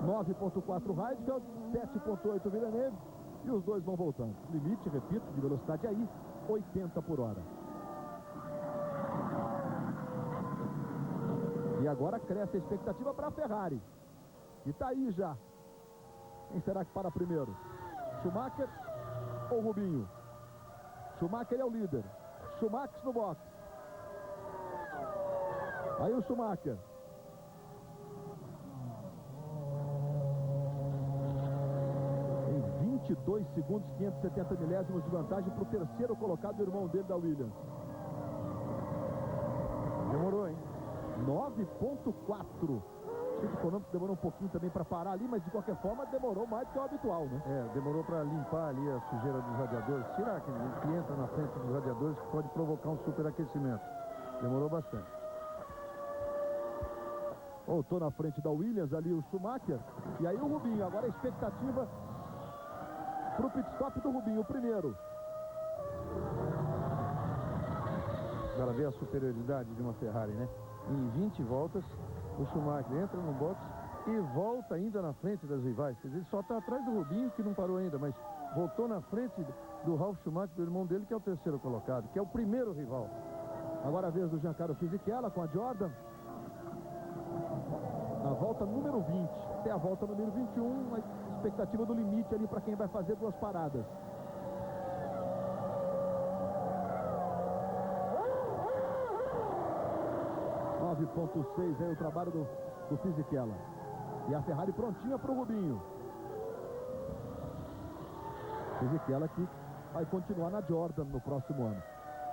9.4 Heidfeld, 7.8 Villeneuve. E os 2 vão voltando. Limite, repito, de velocidade aí, 80 por hora. E agora cresce a expectativa para a Ferrari. E está aí já. Quem será que para primeiro? Schumacher ou Rubinho? Schumacher é o líder. Schumacher no box. Aí o Schumacher. Em 22 segundos, 570 milésimos de vantagem para o terceiro colocado, o irmão dele da Williams. Demorou, hein? 9.4. O cronômetro demorou um pouquinho também para parar ali, mas de qualquer forma demorou mais do que o habitual, né? Demorou para limpar ali a sujeira dos radiadores, tirar aquele que entra na frente dos radiadores, que pode provocar um superaquecimento. Demorou bastante. Voltou na frente da Williams ali o Schumacher. E aí o Rubinho. Agora a expectativa para o pit stop do Rubinho, o primeiro. Agora vê a superioridade de uma Ferrari, né? Em 20 voltas, o Schumacher entra no box e volta ainda na frente das rivais. Quer dizer, ele só está atrás do Rubinho, que não parou ainda, mas voltou na frente do Ralf Schumacher, do irmão dele, que é o terceiro colocado, que é o primeiro rival. Agora a vez do Giancarlo Fisichella com a Jordan. Na volta número 20 até a volta número 21, a expectativa do limite ali para quem vai fazer 2 paradas. .6 aí o trabalho do Fisichella. E a Ferrari prontinha para o Rubinho. Fisichella que vai continuar na Jordan no próximo ano.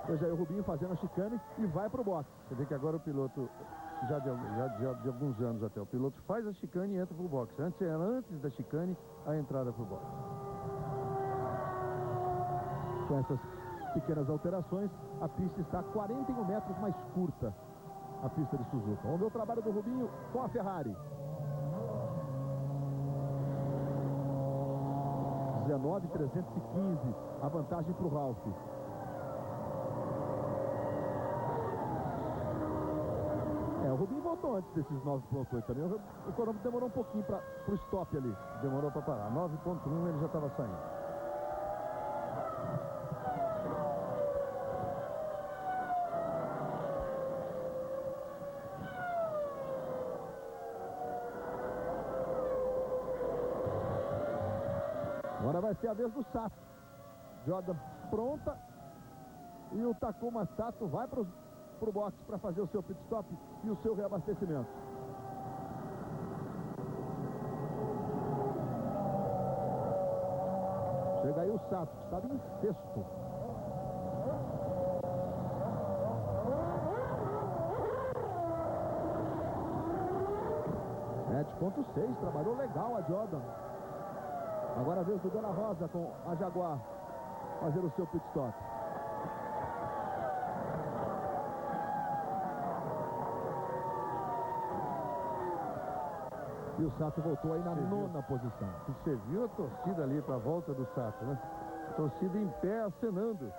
Veja aí o Rubinho fazendo a chicane e vai para o box. Você vê que agora o piloto, já de alguns anos até, o piloto faz a chicane e entra para o box. Antes era antes da chicane a entrada para o box. Com essas pequenas alterações, a pista está 41 metros mais curta. A pista de Suzuka. Vamos ver o trabalho do Rubinho com a Ferrari. 19.315 a vantagem para o Ralf. O Rubinho voltou antes desses 9.8 também. O cronômetro demorou um pouquinho para o stop ali. Demorou para parar. 9.1 ele já estava saindo. Agora vai ser a vez do Sato. Jordan pronta. E o Takuma Sato vai para o box para fazer o seu pit stop e o seu reabastecimento. Chega aí o Sato, que estava em sexto. .6, trabalhou legal a Jordan. Agora a vez do Della Rosa com a Jaguar fazer o seu pit stop. E o Sato voltou aí na nona posição. E você viu a torcida ali para a volta do Sato, né? Torcida em pé acenando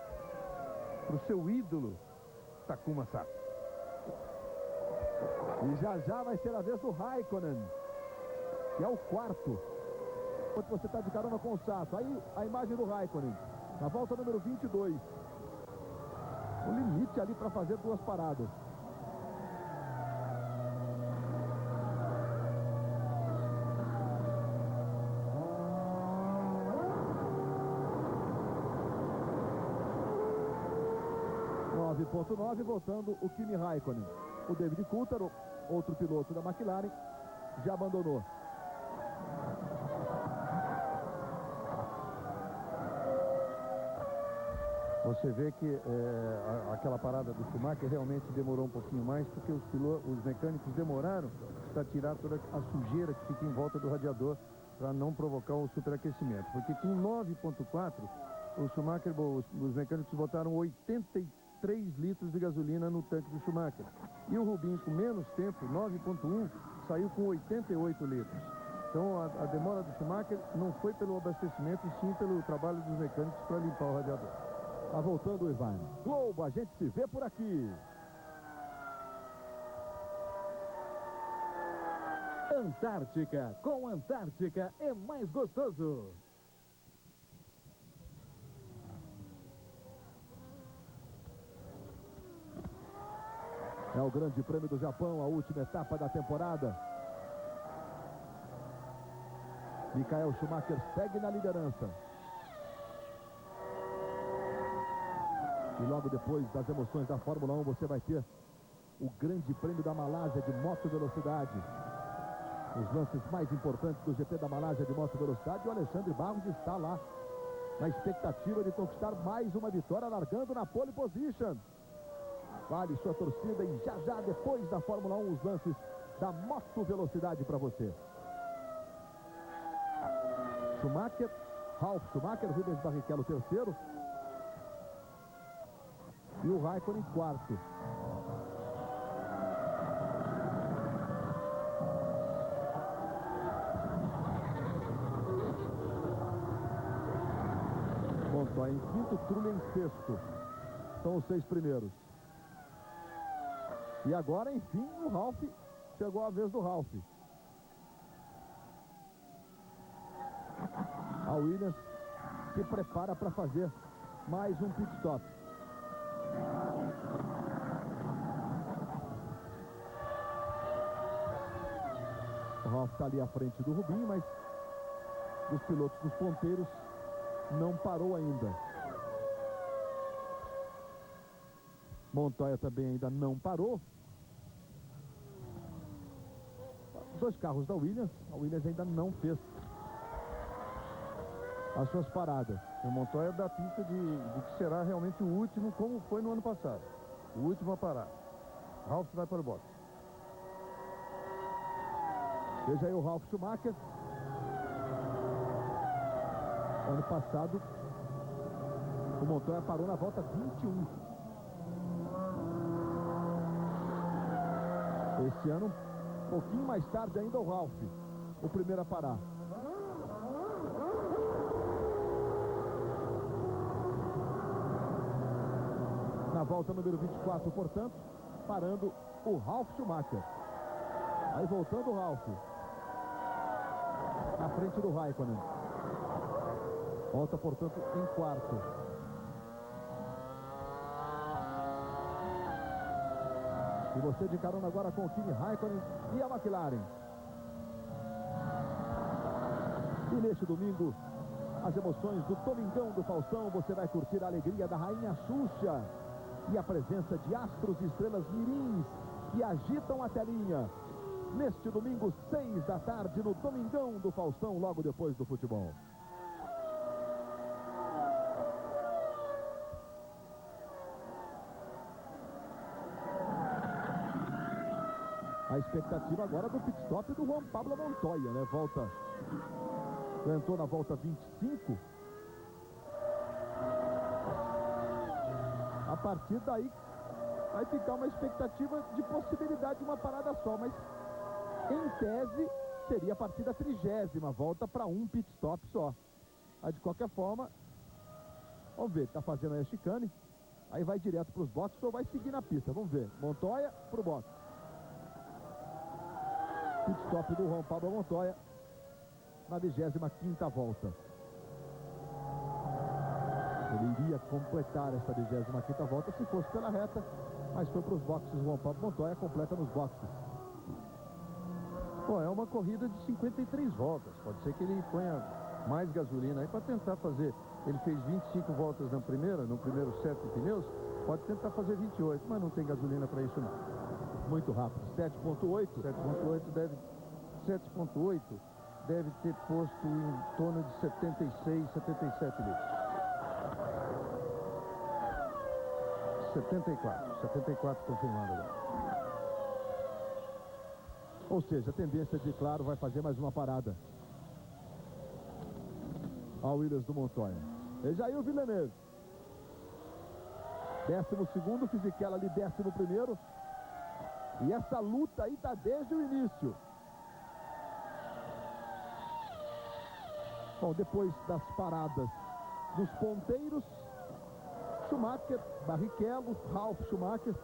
para o seu ídolo, Takuma Sato. E já vai ser a vez do Raikkonen, que é o quarto. Enquanto você está de carona com o Sato. Aí a imagem do Raikkonen, na volta número 22. O limite ali para fazer 2 paradas. .9, voltando o Kimi Raikkonen. O David Coulthard, outro piloto da McLaren, já abandonou. Você vê que aquela parada do Schumacher realmente demorou um pouquinho mais, porque os mecânicos demoraram para tirar toda a sujeira que fica em volta do radiador, para não provocar o superaquecimento. Porque com 9.4, o Schumacher, os mecânicos botaram 83 litros de gasolina no tanque do Schumacher. E o Rubinho, com menos tempo, 9.1, saiu com 88 litros. Então a demora do Schumacher não foi pelo abastecimento, e sim pelo trabalho dos mecânicos para limpar o radiador. Tá voltando o Ivan. Globo, a gente se vê por aqui. Antártica. Com Antártica é mais gostoso. É o Grande Prêmio do Japão, a última etapa da temporada. Michael Schumacher segue na liderança. E logo depois das emoções da Fórmula 1, você vai ter o Grande Prêmio da Malásia de moto velocidade. Os lances mais importantes do GP da Malásia de moto velocidade. E o Alexandre Barros está lá na expectativa de conquistar mais uma vitória, largando na pole position. Vale sua torcida e já depois da Fórmula 1 os lances da moto velocidade para você. Schumacher, Ralf Schumacher, Rubens Barrichello terceiro. E o Raikkonen quarto. Montoya em quinto, Trulli em sexto. São os 6 primeiros. E agora, enfim, o Ralf. Chegou a vez do Ralf. A Williams se prepara para fazer mais um pit stop. O Ralf está ali à frente do Rubinho, mas dos pilotos dos ponteiros não parou ainda. Montoya também ainda não parou. 2 carros da Williams. A Williams ainda não fez as suas paradas. O Montoya dá pista de que será realmente o último, como foi no ano passado. O último a parar. Ralf vai para o boxe. Veja aí o Ralf Schumacher. Ano passado, o Montoya parou na volta 21. Esse ano, um pouquinho mais tarde ainda, o Ralf, o primeiro a parar. Na volta número 24, portanto, parando o Ralf Schumacher. Aí voltando o Ralf. Na frente do Raikkonen. Volta, portanto, em quarto. E você de carona agora com o Kimi Raikkonen e a McLaren. E neste domingo, as emoções do Domingão do Faustão. Você vai curtir a alegria da Rainha Xuxa e a presença de astros e estrelas mirins que agitam a telinha. Neste domingo, 6 da tarde, no Domingão do Faustão, logo depois do futebol. A expectativa agora do pit stop do Juan Pablo Montoya, né? Volta, entrou na volta 25. A partir daí vai ficar uma expectativa de possibilidade de uma parada só, mas em tese seria a partir da 30ª volta para um pit stop só. Mas de qualquer forma, vamos ver, está fazendo aí a chicane, aí vai direto para os boxes ou vai seguir na pista, vamos ver. Montoya para o box. Pit stop do Juan Pablo Montoya na 25ª volta. Ele iria completar essa 25ª volta se fosse pela reta, mas foi para os boxes. O Juan Pablo Montoya completa nos boxes. Bom, é uma corrida de 53 voltas. Pode ser que ele ponha mais gasolina aí para tentar fazer. Ele fez 25 voltas no primeiro set de pneus. Pode tentar fazer 28, mas não tem gasolina para isso não. Muito rápido. 7.8. 7.8 deve ter posto em torno de 76, 77 litros. 74 confirmado agora. Ou seja, a tendência de Claro vai fazer mais uma parada. A Williams do Montoya. E já aí o Villeneuve. 12º, Fisichella ali 11º. E essa luta aí tá desde o início. Bom, depois das paradas dos ponteiros, Schumacher, Barrichello, Ralf Schumacher,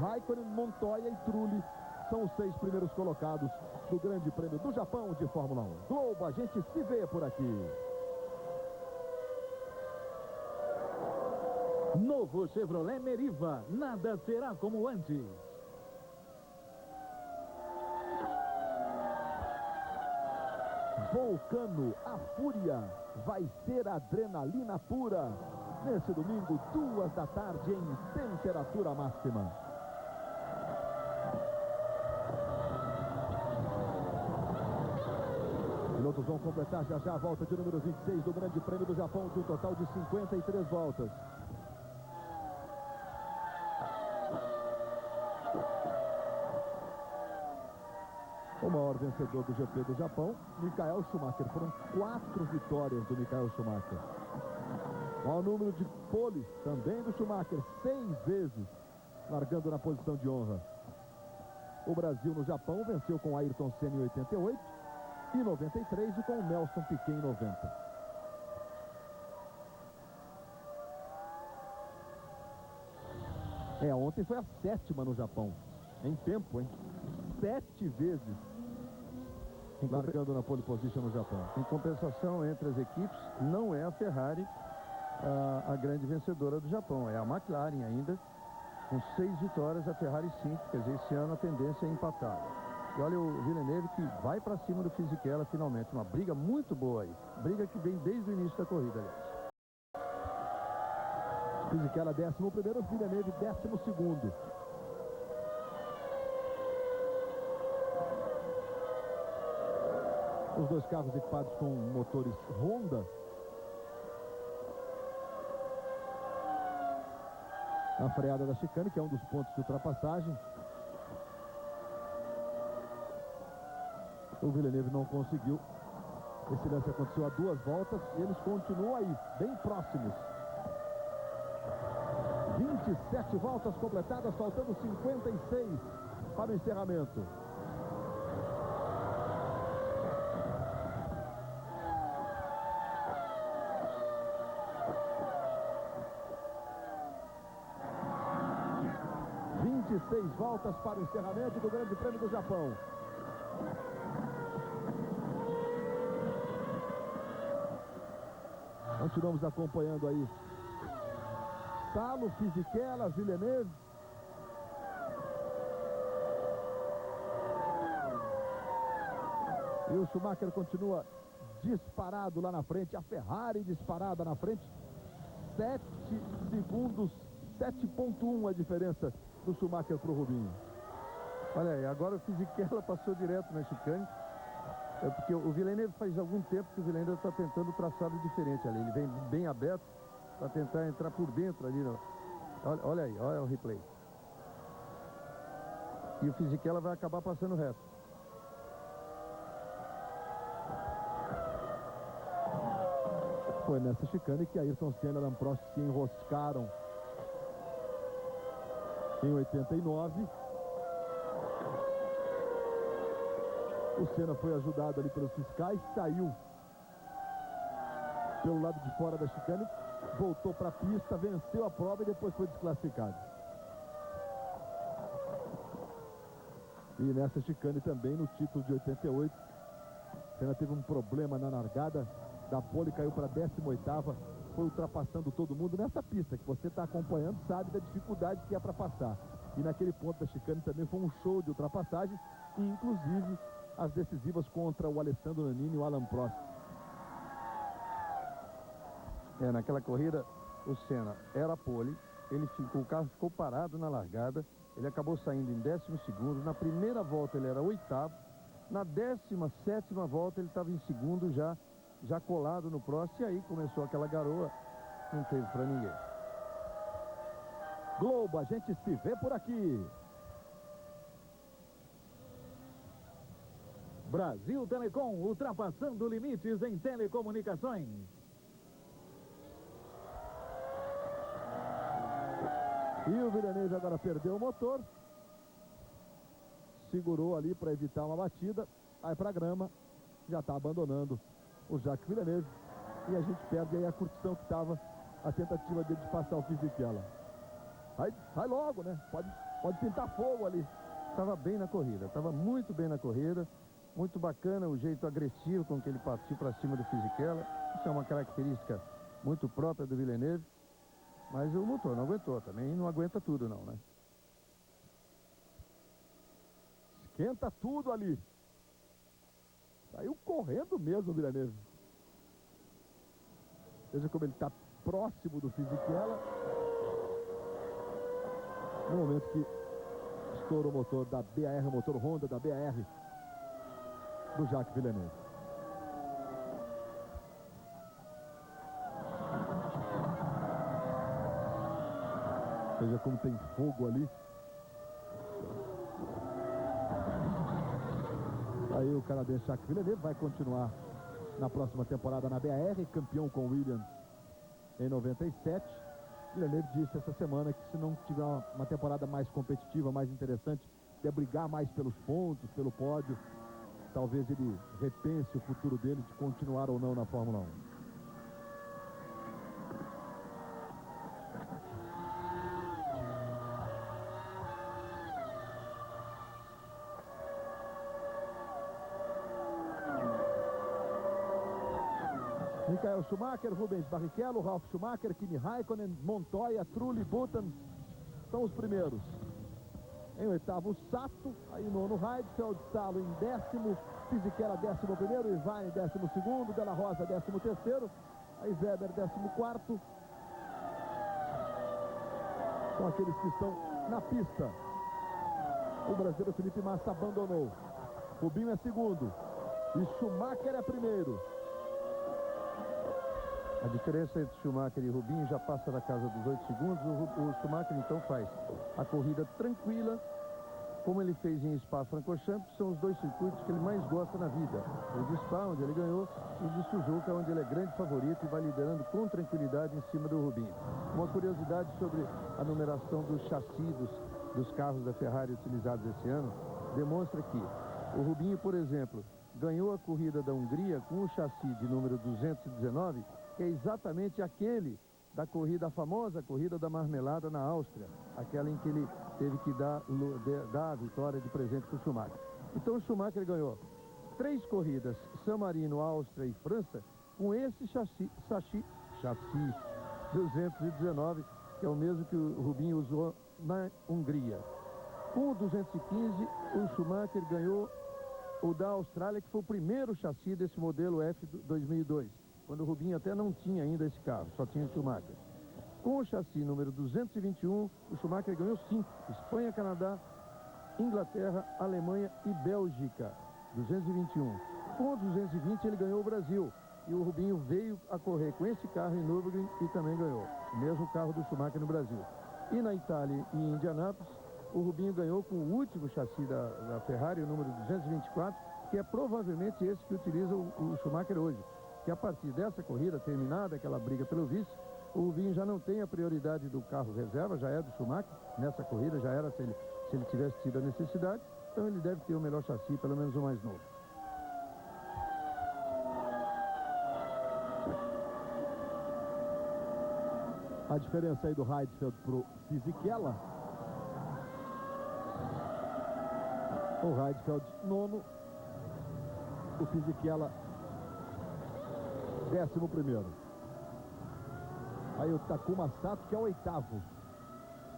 Raikkonen, Montoya e Trulli são os 6 primeiros colocados do Grande Prêmio do Japão de Fórmula 1. Globo, a gente se vê por aqui. Novo Chevrolet Meriva, nada será como antes. Vulcano, a fúria, vai ser adrenalina pura. Nesse domingo, 2 da tarde, em temperatura máxima. Pilotos vão completar já a volta de número 26 do Grande Prêmio do Japão, de um total de 53 voltas. O maior vencedor do GP do Japão, Michael Schumacher. Foram 4 vitórias do Michael Schumacher. Maior número de poles também do Schumacher, 6 vezes, largando na posição de honra. O Brasil no Japão venceu com Ayrton Senna em 88 e 93 e com Nelson Piquet em 90. Ontem foi a 7ª no Japão. Em tempo, hein? 7 vezes largando na pole position no Japão. Em compensação entre as equipes, não é a Ferrari a grande vencedora do Japão, é a McLaren ainda, com 6 vitórias, a Ferrari 5, quer dizer, esse ano a tendência é empatada. E olha o Villeneuve que vai para cima do Fisichella finalmente, uma briga muito boa aí, briga que vem desde o início da corrida, aliás. Fisichella 11º, Villeneuve 12º. Os 2 carros equipados com motores Honda. Na freada da chicane, que é um dos pontos de ultrapassagem. O Villeneuve não conseguiu. Esse lance aconteceu a 2 voltas e eles continuam aí, bem próximos. 27 voltas completadas, faltando 56 para o encerramento. Seis voltas para o encerramento do Grande Prêmio do Japão. Continuamos acompanhando aí Salo, Fisichella, Villeneuve. E o Schumacher continua disparado lá na frente, a Ferrari disparada na frente. 7 segundos, 7.1 a diferença do Schumacher para o Rubinho. Olha aí, agora o Fisichella passou direto na chicane. É porque o Villeneuve faz algum tempo que o Villeneuve está tentando traçado diferente ali. Ele vem bem aberto para tentar entrar por dentro ali. Olha aí, olha o replay. E o Fisichella vai acabar passando reto. Foi nessa chicane que Ayrton Senna e Alain Prost se enroscaram em 89. O Senna foi ajudado ali pelos fiscais, saiu pelo lado de fora da chicane, voltou para a pista, venceu a prova e depois foi desclassificado. E nessa chicane também, no título de 88, Senna teve um problema na largada da pole, caiu para a 18ª, foi ultrapassando todo mundo nessa pista que você está acompanhando, sabe da dificuldade que é para passar. E naquele ponto da chicane também foi um show de ultrapassagem, e inclusive as decisivas contra o Alessandro Nannini e o Alan Prost. Naquela corrida, o Senna era pole, o carro ficou parado na largada, ele acabou saindo em 12º, na primeira volta ele era 8º, na 17ª volta ele estava em segundo já colado no Prost, e aí começou aquela garoa, não teve para ninguém. Globo, a gente se vê por aqui. Brasil Telecom, ultrapassando limites em telecomunicações. E o Villeneuve agora perdeu o motor. Segurou ali para evitar uma batida. Vai para a grama. Já está abandonando o Jacques Villeneuve. E a gente perde aí a curtição que estava a tentativa dele de passar o Fisichella. Vai logo, né? Pode pintar fogo ali. Estava bem na corrida, estava muito bem na corrida. Muito bacana o jeito agressivo com que ele partiu para cima do Fisichella. Isso é uma característica muito própria do Villeneuve. Mas o motor não aguentou, também não aguenta tudo não, né? Esquenta tudo ali. Saiu correndo mesmo o Villeneuve. Veja como ele está próximo do Fisichella. No momento que estoura o motor da BAR, o motor Honda da BAR do Jacques Villeneuve. Veja como tem fogo ali. Aí o canadense Jacques Villeneuve vai continuar na próxima temporada na BAR, campeão com Williams em 97. Villeneuve disse essa semana que se não tiver uma temporada mais competitiva, mais interessante, de brigar mais pelos pontos, pelo pódio, talvez ele repense o futuro dele de continuar ou não na Fórmula 1. Michael Schumacher, Rubens Barrichello, Ralf Schumacher, Kimi Raikkonen, Montoya, Trulli, Button são os primeiros. Em oitavo, Sato, aí nono, Heidfeld, Salo em 10º, Fisichella 11º, Irvine 12º, Della Rosa 13º, aí Weber 14º. São aqueles que estão na pista. O brasileiro Felipe Massa abandonou. Rubinho é segundo e Schumacher é primeiro. A diferença entre Schumacher e Rubinho já passa da casa dos 8 segundos. O Schumacher então faz a corrida tranquila, como ele fez em Spa-Francorchamps, são os dois circuitos que ele mais gosta na vida. O de Spa, onde ele ganhou, e o de Suzuka, onde ele é grande favorito e vai liderando com tranquilidade em cima do Rubinho. Uma curiosidade sobre a numeração dos chassis dos carros da Ferrari utilizados esse ano, demonstra que o Rubinho, por exemplo, ganhou a corrida da Hungria com o chassi de número 219, que é exatamente aquele da corrida, a famosa corrida da marmelada na Áustria, aquela em que ele teve que dar a vitória de presente para o Schumacher. Então o Schumacher ganhou 3 corridas, San Marino, Áustria e França, com esse chassi 219, que é o mesmo que o Rubinho usou na Hungria. Com o 215, o Schumacher ganhou o da Austrália, que foi o primeiro chassi desse modelo F 2002. Quando o Rubinho até não tinha ainda esse carro, só tinha o Schumacher. Com o chassi número 221, o Schumacher ganhou 5. Espanha, Canadá, Inglaterra, Alemanha e Bélgica. 221. Com o 220 ele ganhou o Brasil. E o Rubinho veio a correr com esse carro em Nürburgring e também ganhou. O mesmo carro do Schumacher no Brasil. E na Itália e em Indianápolis, o Rubinho ganhou com o último chassi da Ferrari, o número 224, que é provavelmente esse que utiliza o Schumacher hoje. Que a partir dessa corrida, terminada aquela briga pelo vice, o Rubinho já não tem a prioridade do carro reserva, já é do Schumacher, nessa corrida já era se ele tivesse tido a necessidade, então ele deve ter o melhor chassi, pelo menos o mais novo. A diferença aí do Heidfeld pro Fisichella. O Heidfeld, nono. O Fisichella, 11º. Aí o Takuma Sato, que é o 8º.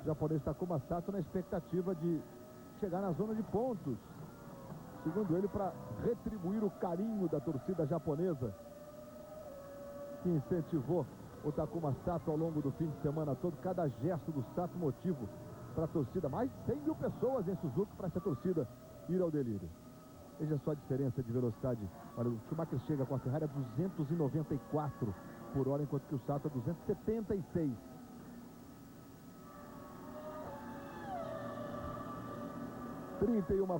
O japonês Takuma Sato na expectativa de chegar na zona de pontos. Segundo ele, para retribuir o carinho da torcida japonesa, que incentivou o Takuma Sato ao longo do fim de semana todo. Cada gesto do Sato motivo para a torcida. Mais de 100 mil pessoas em Suzuka para essa torcida ir ao delírio. Veja só a diferença de velocidade. Olha, o Schumacher chega com a Ferrari a 294 por hora, enquanto que o Sato a 276.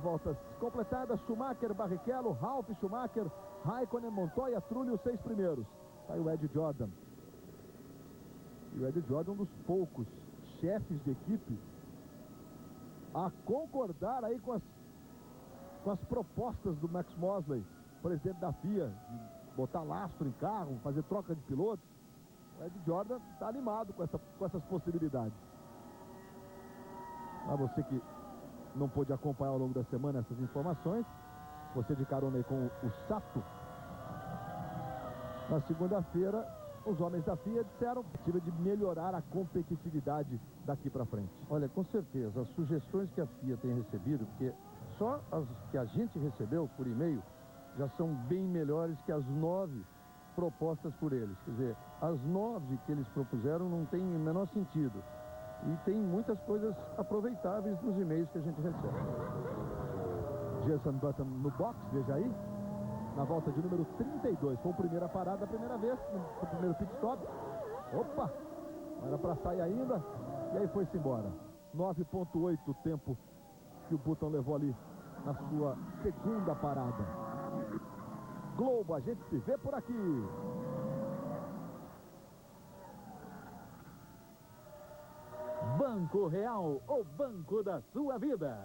voltas completadas. Schumacher, Barrichello, Ralf Schumacher, Raikkonen, Montoya, Trulli, os 6 primeiros. Tá aí o Ed Jordan. E o Ed Jordan, um dos poucos chefes de equipe a concordar aí com as propostas do Max Mosley, presidente da FIA, de botar lastro em carro, fazer troca de pilotos. O Ed Jordan está animado com essas possibilidades. Mas você que não pôde acompanhar ao longo da semana essas informações, você de carona aí com o Sato, na segunda-feira, os homens da FIA disseram que de melhorar a competitividade daqui para frente. Olha, com certeza, as sugestões que a FIA tem recebido, porque só as que a gente recebeu por e-mail já são bem melhores que as 9 propostas por eles. Quer dizer, as 9 que eles propuseram não tem o menor sentido. E tem muitas coisas aproveitáveis nos e-mails que a gente recebe. Jenson Button no box, veja aí, na volta de número 32. Foi a primeira parada, a primeira vez, no primeiro pit stop. Opa! Era para sair ainda. E aí foi-se embora. 9.8 o tempo que o Button levou ali na sua segunda parada. Globo, a gente se vê por aqui. Banco Real, o banco da sua vida.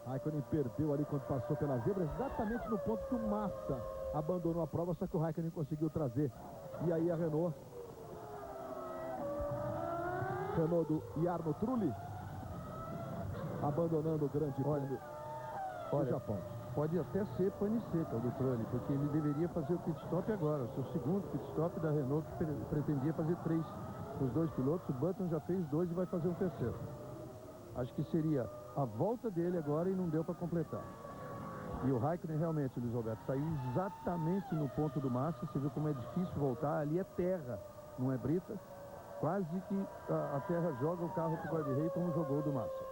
Raikkonen perdeu ali quando passou pela zebra, exatamente no ponto que o Massa abandonou a prova, só que o Raikkonen conseguiu trazer. E aí a Renault do Jarno Trulli abandonando o grande prêmio do Japão. Pode até ser pane seca do Trulli, porque ele deveria fazer o pit stop agora, o seu segundo pit stop da Renault, que pretendia fazer 3 os 2 pilotos. O Button já fez 2 e vai fazer um terceiro. Acho que seria a volta dele agora e não deu para completar. E o Raikkonen realmente, Luiz Roberto, saiu exatamente no ponto do Massa. Você viu como é difícil voltar. Ali é terra, não é brita. Quase que a terra joga o carro para o guarda-rei, como jogou do Massa.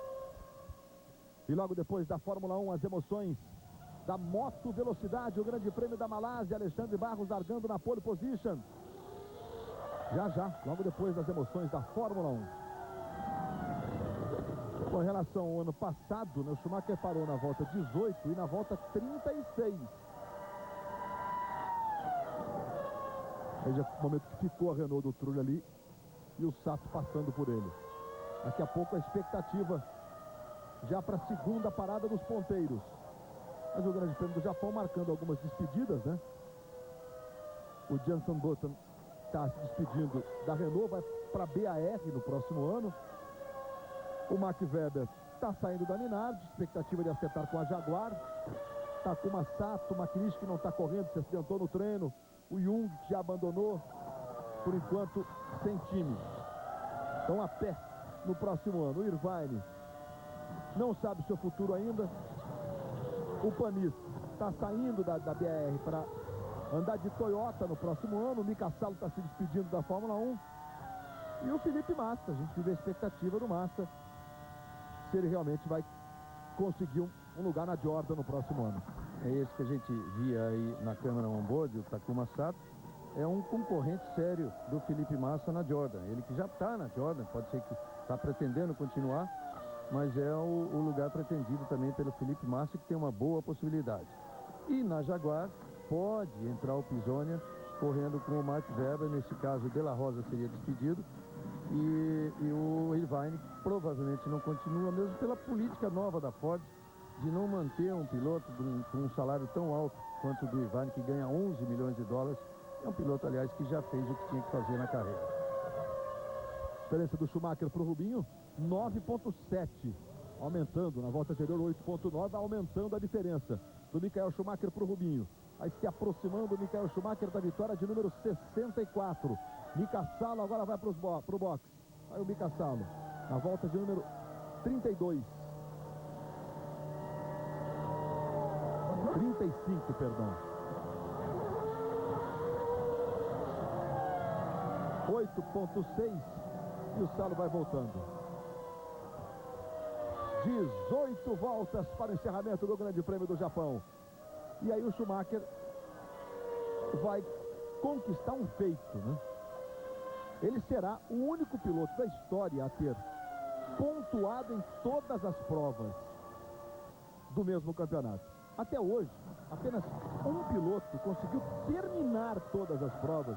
E logo depois da Fórmula 1, as emoções da moto velocidade, o grande prêmio da Malásia, Alexandre Barros largando na pole position. Já, logo depois das emoções da Fórmula 1. Com relação ao ano passado, o Schumacher parou na volta 18 e na volta 36. Veja o momento que ficou a Renault do Trulli ali e o Sato passando por ele. Daqui a pouco a expectativa já para a segunda parada dos ponteiros. Mas o Grande Prêmio do Japão marcando algumas despedidas, né? O Jenson Button está se despedindo da Renault, vai para a BAR no próximo ano. O Max Weber está saindo da Minardi, expectativa de acertar com a Jaguar. Takuma Sato, o Maquinista que não está correndo, se acidentou no treino. O Jung, que já abandonou, por enquanto, sem time. Estão a pé no próximo ano. O Irvine não sabe seu futuro ainda. O Panis está saindo da BR para andar de Toyota no próximo ano. O Mika Salo está se despedindo da Fórmula 1. E o Felipe Massa, a gente vive a expectativa do Massa, se ele realmente vai conseguir um lugar na Jordan no próximo ano. É esse que a gente via aí na câmera on-board, o Takuma Sato. É um concorrente sério do Felipe Massa na Jordan. Ele que já está na Jordan, pode ser que está pretendendo continuar, mas é o lugar pretendido também pelo Felipe Massa, que tem uma boa possibilidade. E na Jaguar pode entrar o Pisonia correndo com o Mark Webber. Nesse caso, o De La Rosa seria despedido e o Irvine provavelmente não continua, mesmo pela política nova da Ford de não manter um piloto com um salário tão alto quanto o do Irvine, que ganha 11 milhões de dólares É um piloto, aliás, que já fez o que tinha que fazer na carreira. Diferença do Schumacher para o Rubinho, 9,7. Aumentando na volta anterior, 8,9, aumentando a diferença do Michael Schumacher para o Rubinho. Aí se aproximando o Michael Schumacher da vitória de número 64. Mika Salo agora vai para o box. Aí o Mika Salo na volta de número 32. 35, perdão. 8,6 e o Salo vai voltando. 18 voltas para o encerramento do Grande Prêmio do Japão. E aí o Schumacher vai conquistar um feito, né? Ele será o único piloto da história a ter pontuado em todas as provas do mesmo campeonato. Até hoje, apenas um piloto conseguiu terminar todas as provas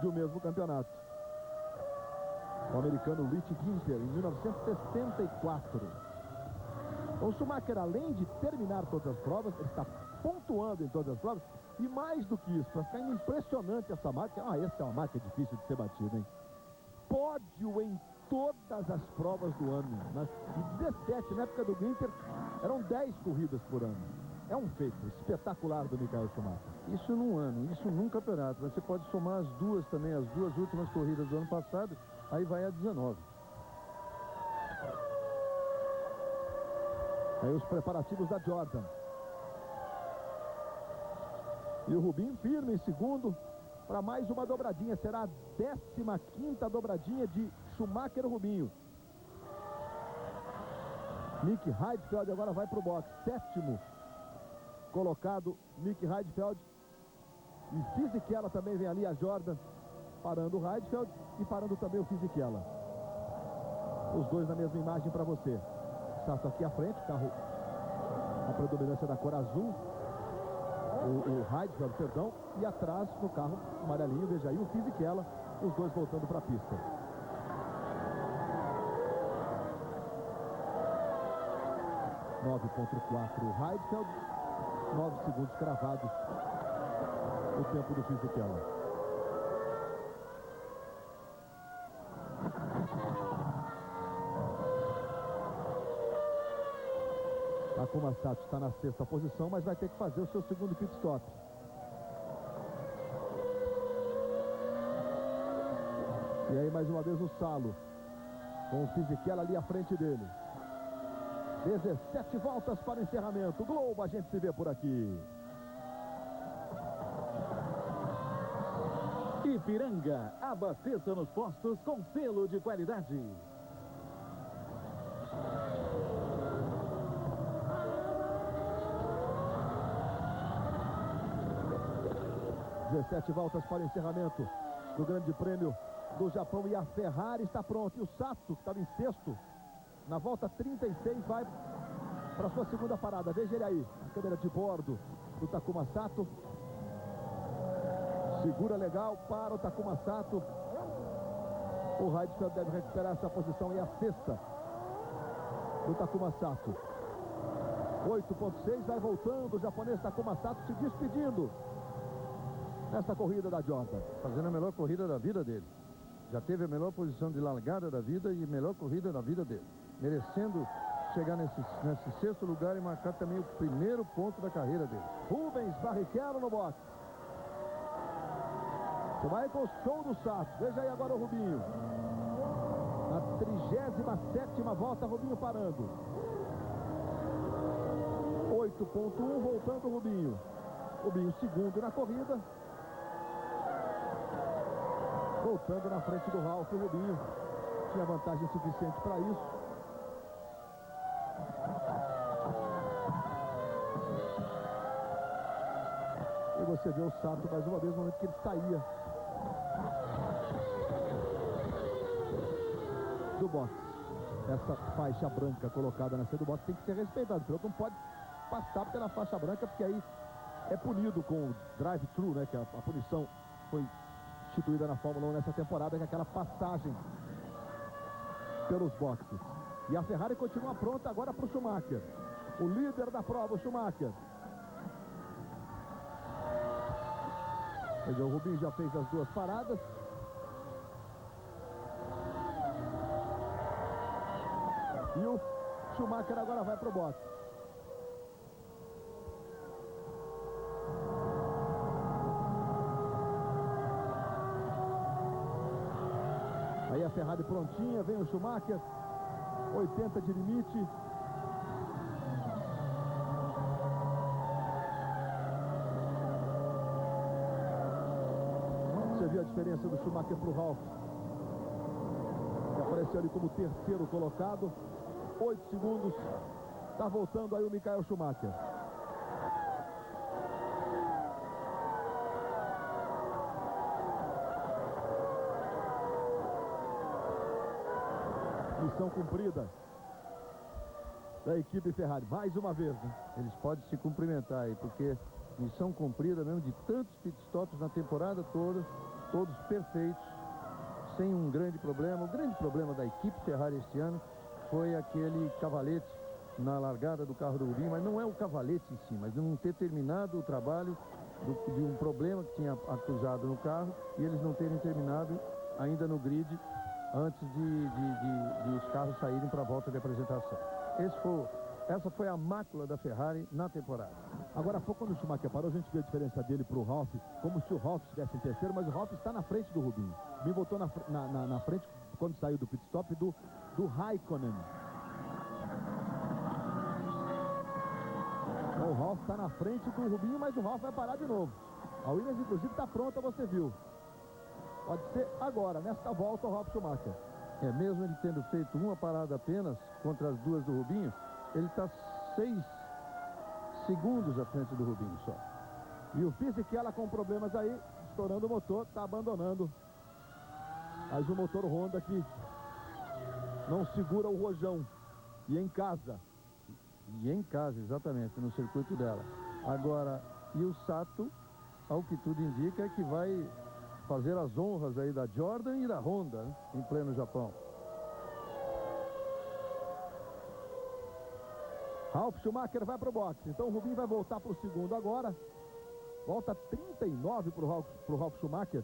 do mesmo campeonato. O americano Rich Ginter, em 1964. O Schumacher, além de terminar todas as provas, ele está pontuando em todas as provas. E mais do que isso, para ficar impressionante essa marca, essa é uma marca difícil de ser batida, hein? Pódio em todas as provas do ano. E 17, na época do Ginter, eram 10 corridas por ano. É um feito espetacular do Michael Schumacher. Isso num ano, isso num campeonato. Você pode somar as duas também, as duas últimas corridas do ano passado, aí vai a 19. Aí os preparativos da Jordan. E o Rubinho firme em segundo para mais uma dobradinha. Será a 15ª dobradinha de Schumacher e Rubinho. Nick Heidfeld agora vai para o box. 7º colocado, Nick Heidfeld. E Fisichella também vem ali, a Jordan, parando o Heidfeld e parando também o Fisichella. Os dois na mesma imagem para você. Sato aqui à frente, carro, a predominância da cor azul. O Heidfeld, perdão, e atrás no carro amarelinho, veja aí o Fisichella, os dois voltando para a pista. (9,4) o Heidfeld, 9 segundos cravados o tempo do Fisichella. Takuma Sato está na 6ª posição, mas vai ter que fazer o seu segundo pit stop. E aí mais uma vez o Salo, com o Fisichella ali à frente dele. 17 voltas para o encerramento. Globo, a gente se vê por aqui. Ipiranga, abasteça nos postos com selo de qualidade. 17 voltas para o encerramento do Grande Prêmio do Japão. E a Ferrari está pronta. E o Sato, que estava em 6º, na volta 36, vai para sua segunda parada. Veja ele aí, a câmera de bordo do Takuma Sato. Segura legal para o Takuma Sato. O Heidfeld deve recuperar essa posição. E a 6ª do Takuma Sato. 8,6, vai voltando o japonês Takuma Sato se despedindo nessa corrida da Jordan. Fazendo a melhor corrida da vida dele. Já teve a melhor posição de largada da vida e a melhor corrida da vida dele. Merecendo chegar nesse 6º lugar e marcar também o primeiro ponto da carreira dele. Rubens Barrichello no box. Você vai com o show do Sato. Veja aí agora o Rubinho. Na 37ª volta, Rubinho parando. 8,1, voltando o Rubinho. Rubinho segundo na corrida. Voltando na frente do Ralf, o Rubinho tinha vantagem suficiente para isso. E você vê o Sato mais uma vez no momento que ele saía do box. Essa faixa branca colocada na saída do box tem que ser respeitada. O piloto não pode passar pela faixa branca, porque aí é punido com o drive-thru, né? Que a punição foi instituída na Fórmula 1 nessa temporada, que é aquela passagem pelos boxes. E a Ferrari continua pronta agora para o Schumacher. O líder da prova, o Schumacher. Quer dizer, o Rubinho já fez as duas paradas. E o Schumacher agora vai pro boxe. Aí a Ferrari prontinha, vem o Schumacher. 80 de limite. Você viu a diferença do Schumacher pro Ralf, que apareceu ali como terceiro colocado. 8 segundos. Tá voltando aí o Michael Schumacher. Missão cumprida da equipe Ferrari, mais uma vez, né? Eles podem se cumprimentar aí, porque missão cumprida mesmo de tantos pitstops na temporada toda, todos perfeitos, sem um grande problema. O grande problema da equipe Ferrari este ano foi aquele cavalete na largada do carro do Rubinho, mas não é o cavalete em si, mas não ter terminado o trabalho de um problema que tinha acusado no carro e eles não terem terminado ainda no grid antes de os carros saírem para a volta de apresentação. Essa foi a mácula da Ferrari na temporada. Agora há pouco, quando o Schumacher parou, a gente viu a diferença dele para o Ralf, como se o Ralf estivesse em terceiro, mas o Ralf está na frente do Rubinho. Me botou na frente, quando saiu do pit stop, do Raikkonen. Então, o Ralf está na frente do Rubinho, mas o Ralf vai parar de novo. A Williams, inclusive, está pronta, você viu. Pode ser agora, nesta volta, o Ralf Schumacher. Mesmo ele tendo feito uma parada apenas contra as duas do Rubinho, ele está 6 segundos à frente do Rubinho só. E o Fisichella com problemas aí, estourando o motor, está abandonando. Mas o motor Honda que não segura o rojão. E em casa. E em casa, exatamente, no circuito dela. Agora, e o Sato, ao que tudo indica, é que vai fazer as honras aí da Jordan e da Honda, né, em pleno Japão. Ralf Schumacher vai para o boxe. Então o Rubinho vai voltar para o segundo agora. Volta 39 para o Ralf Schumacher.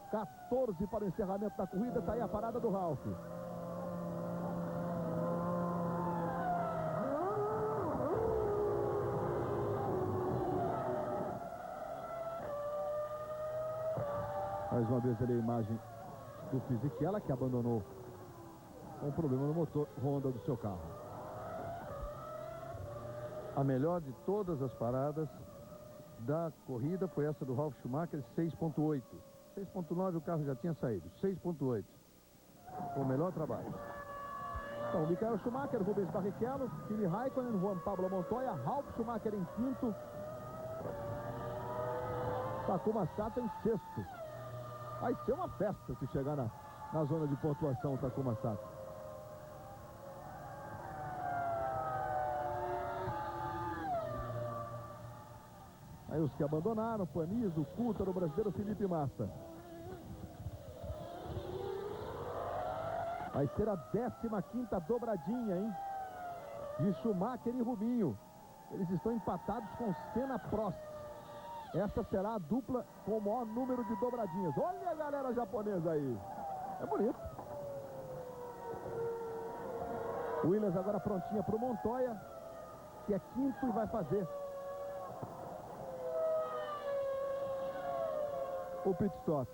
14 para o encerramento da corrida. Está aí a parada do Ralf. Mais uma vez ali a imagem do Fisichella, que abandonou com um problema no motor Honda do seu carro. A melhor de todas as paradas da corrida foi essa do Ralf Schumacher, 6.8. 6.9 o carro já tinha saído, 6.8. Foi o melhor trabalho. Então, Michael Schumacher, Rubens Barrichello, Kimi Raikkonen, Juan Pablo Montoya, Ralf Schumacher em quinto, Takuma Sato em sexto. Vai ser uma festa se chegar na zona de pontuação o Takuma Sato. Aí os que abandonaram, Panizo, Coulthard, o brasileiro Felipe Massa. Vai ser a 15ª dobradinha, hein? De Schumacher e Rubinho. Eles estão empatados com Senna Prost. Essa será a dupla com o maior número de dobradinhas. Olha a galera japonesa aí. É bonito. Williams agora prontinha para o Montoya, que é quinto e vai fazer o pit stop.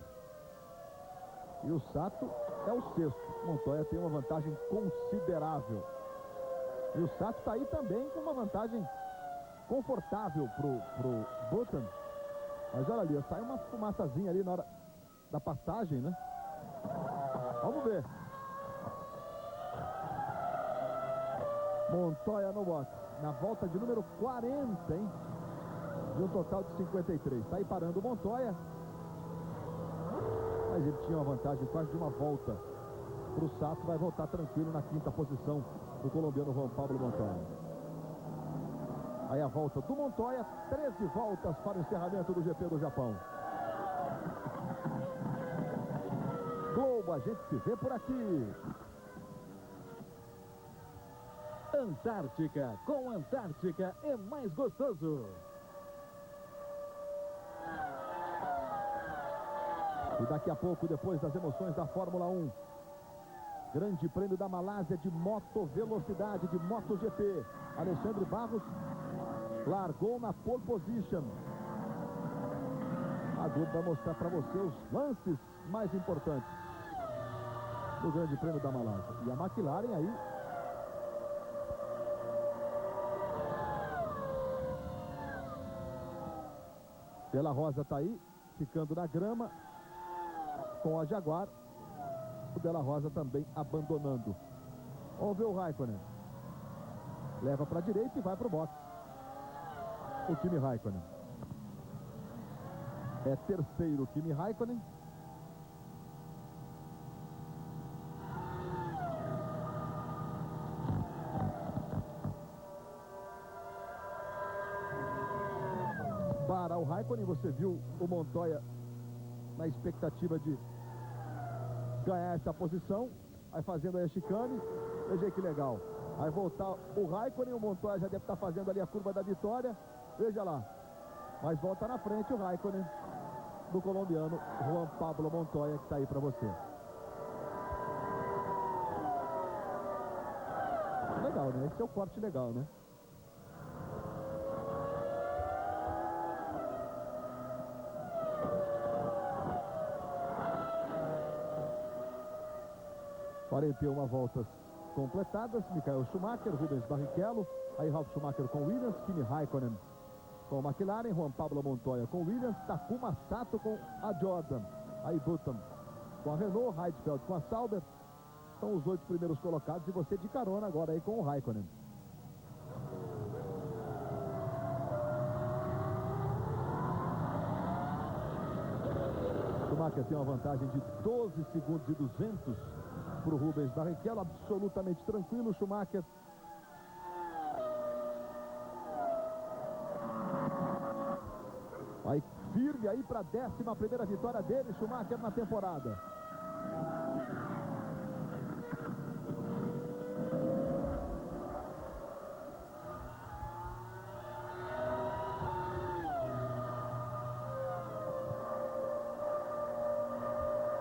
E o Sato é o sexto. Montoya tem uma vantagem considerável. E o Sato está aí também com uma vantagem confortável pro Button. Mas olha ali, sai uma fumaçazinha ali na hora da passagem, né? Vamos ver. Montoya no box, na volta de número 40, hein? De um total de 53. Está aí parando o Montoya. Mas ele tinha uma vantagem quase de uma volta para o Sato. Vai voltar tranquilo na quinta posição do colombiano Juan Pablo Montoya. Aí a volta do Montoya, 13 voltas para o encerramento do GP do Japão. Globo, a gente se vê por aqui. Antártica, com Antártica é mais gostoso. E daqui a pouco, depois das emoções da Fórmula 1, Grande Prêmio da Malásia de moto velocidade, de MotoGP. Alexandre Barros largou na pole position. A Globo vai mostrar para você os lances mais importantes do Grande Prêmio da Malásia. E a McLaren aí Della Rosa está aí, ficando na grama com a Jaguar. O Della Rosa também abandonando. Vamos ver o Raikkonen. Leva para a direita e vai para o box. O Kimi Raikkonen. É terceiro o Kimi Raikkonen. Para o Raikkonen, você viu o Montoya na expectativa de ganhar essa posição, aí fazendo aí a chicane. Veja aí que legal. Aí voltar o Raikkonen, o Montoya já deve estar fazendo ali a curva da vitória. Veja lá. Mas volta na frente o Raikkonen do colombiano Juan Pablo Montoya, que está aí para você. Legal, né? Esse é o corte legal, né? Uma voltas completadas. Michael Schumacher, Rubens Barrichello, aí Ralf Schumacher com Williams, Kimi Raikkonen com McLaren, Juan Pablo Montoya com Williams, Takuma Sato com a Jordan, aí Button com a Renault, Heidfeld com a Sauber. São os 8 primeiros colocados e você de carona agora aí com o Raikkonen. Schumacher tem uma vantagem de 12 segundos e 200 para o Rubens Barrichello, absolutamente tranquilo. Schumacher vai firme aí para a 11ª vitória dele, Schumacher, na temporada.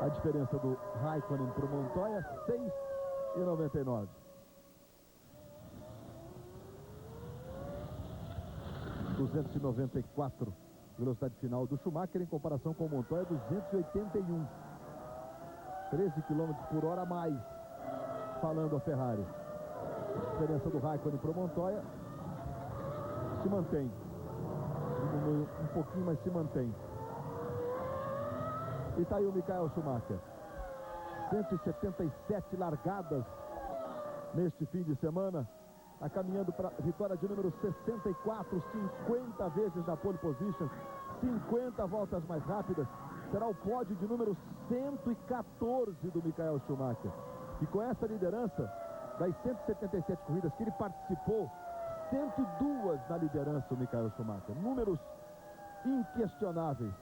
A diferença do Raikkonen para o Montoya, 6,99. (294) velocidade final do Schumacher em comparação com o Montoya, 281. 13 km por hora a mais, falando a Ferrari. A diferença do Raikkonen para o Montoya se mantém. Diminuiu um pouquinho, mas se mantém. E tá aí o Michael Schumacher. 177 largadas neste fim de semana. Está caminhando para a vitória de número 64, 50 vezes na pole position, 50 voltas mais rápidas. Será o pódio de número 114 do Michael Schumacher. E com essa liderança, das 177 corridas que ele participou, 102 na liderança o Michael Schumacher. Números inquestionáveis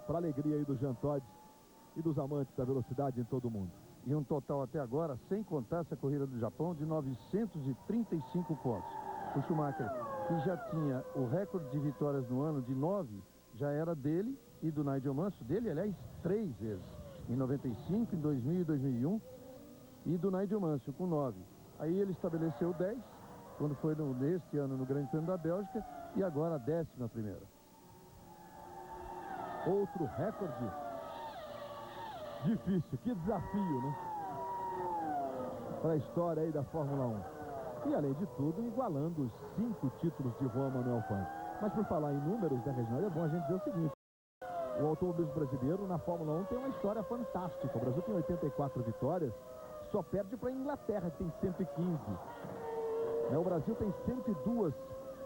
para a alegria aí do Jean Todt e dos amantes da velocidade em todo o mundo. E um total até agora, sem contar essa corrida do Japão, de 935 pontos. O Schumacher, que já tinha o recorde de vitórias no ano de 9, já era dele e do Nigel Mansell, dele, aliás, 3 vezes. Em 95, em 2000 e 2001, e do Nigel Mansell, com 9. Aí ele estabeleceu 10, quando foi neste ano no Grande Prêmio da Bélgica, e agora a 11ª. Outro recorde difícil, que desafio, né? Para a história aí da Fórmula 1. E além de tudo, igualando os 5 títulos de Juan Manuel Fangio. Mas por falar em números, né, Reginaldo, é bom a gente dizer o seguinte: o automobilismo brasileiro na Fórmula 1 tem uma história fantástica. O Brasil tem 84 vitórias, só perde para a Inglaterra, que tem 115. Né? O Brasil tem 102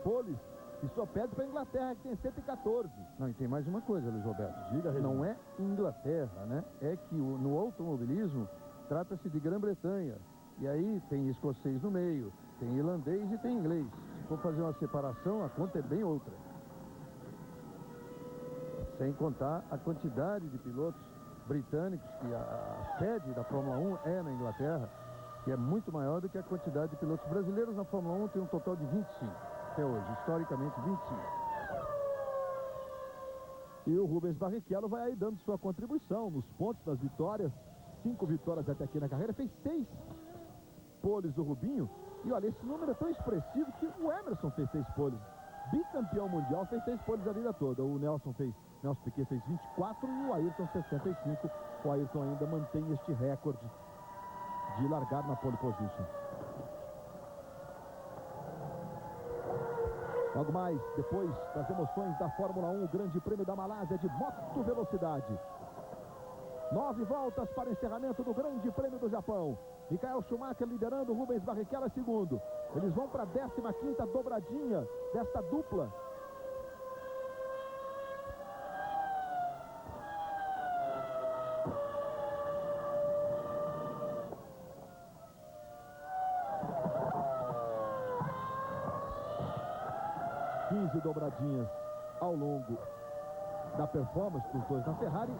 poles e só perde para a Inglaterra, que tem 114. Não, e tem mais uma coisa, Luiz Roberto. Diga, não é Inglaterra, né? É que no automobilismo trata-se de Grã-Bretanha. E aí tem escocês no meio, tem irlandês e tem inglês. Se for fazer uma separação, a conta é bem outra. Sem contar a quantidade de pilotos britânicos, que a sede da Fórmula 1 é na Inglaterra, que é muito maior do que a quantidade de pilotos brasileiros na Fórmula 1, tem um total de 25. Até hoje, historicamente 25. E o Rubens Barrichello vai aí dando sua contribuição nos pontos das vitórias. 5 vitórias até aqui na carreira, fez 6 poles o Rubinho. E olha, esse número é tão expressivo que o Emerson fez 6 poles. Bicampeão mundial, fez 6 poles a vida toda. O Nelson Piquet fez 24 e o Ayrton 65. O Ayrton ainda mantém este recorde de largar na pole position. Logo mais, depois das emoções da Fórmula 1, o Grande Prêmio da Malásia de moto velocidade. 9 voltas para o encerramento do Grande Prêmio do Japão. Michael Schumacher liderando, Rubens Barrichello é segundo. Eles vão para a 15ª dobradinha desta dupla. Dobradinhas ao longo da performance dos dois na Ferrari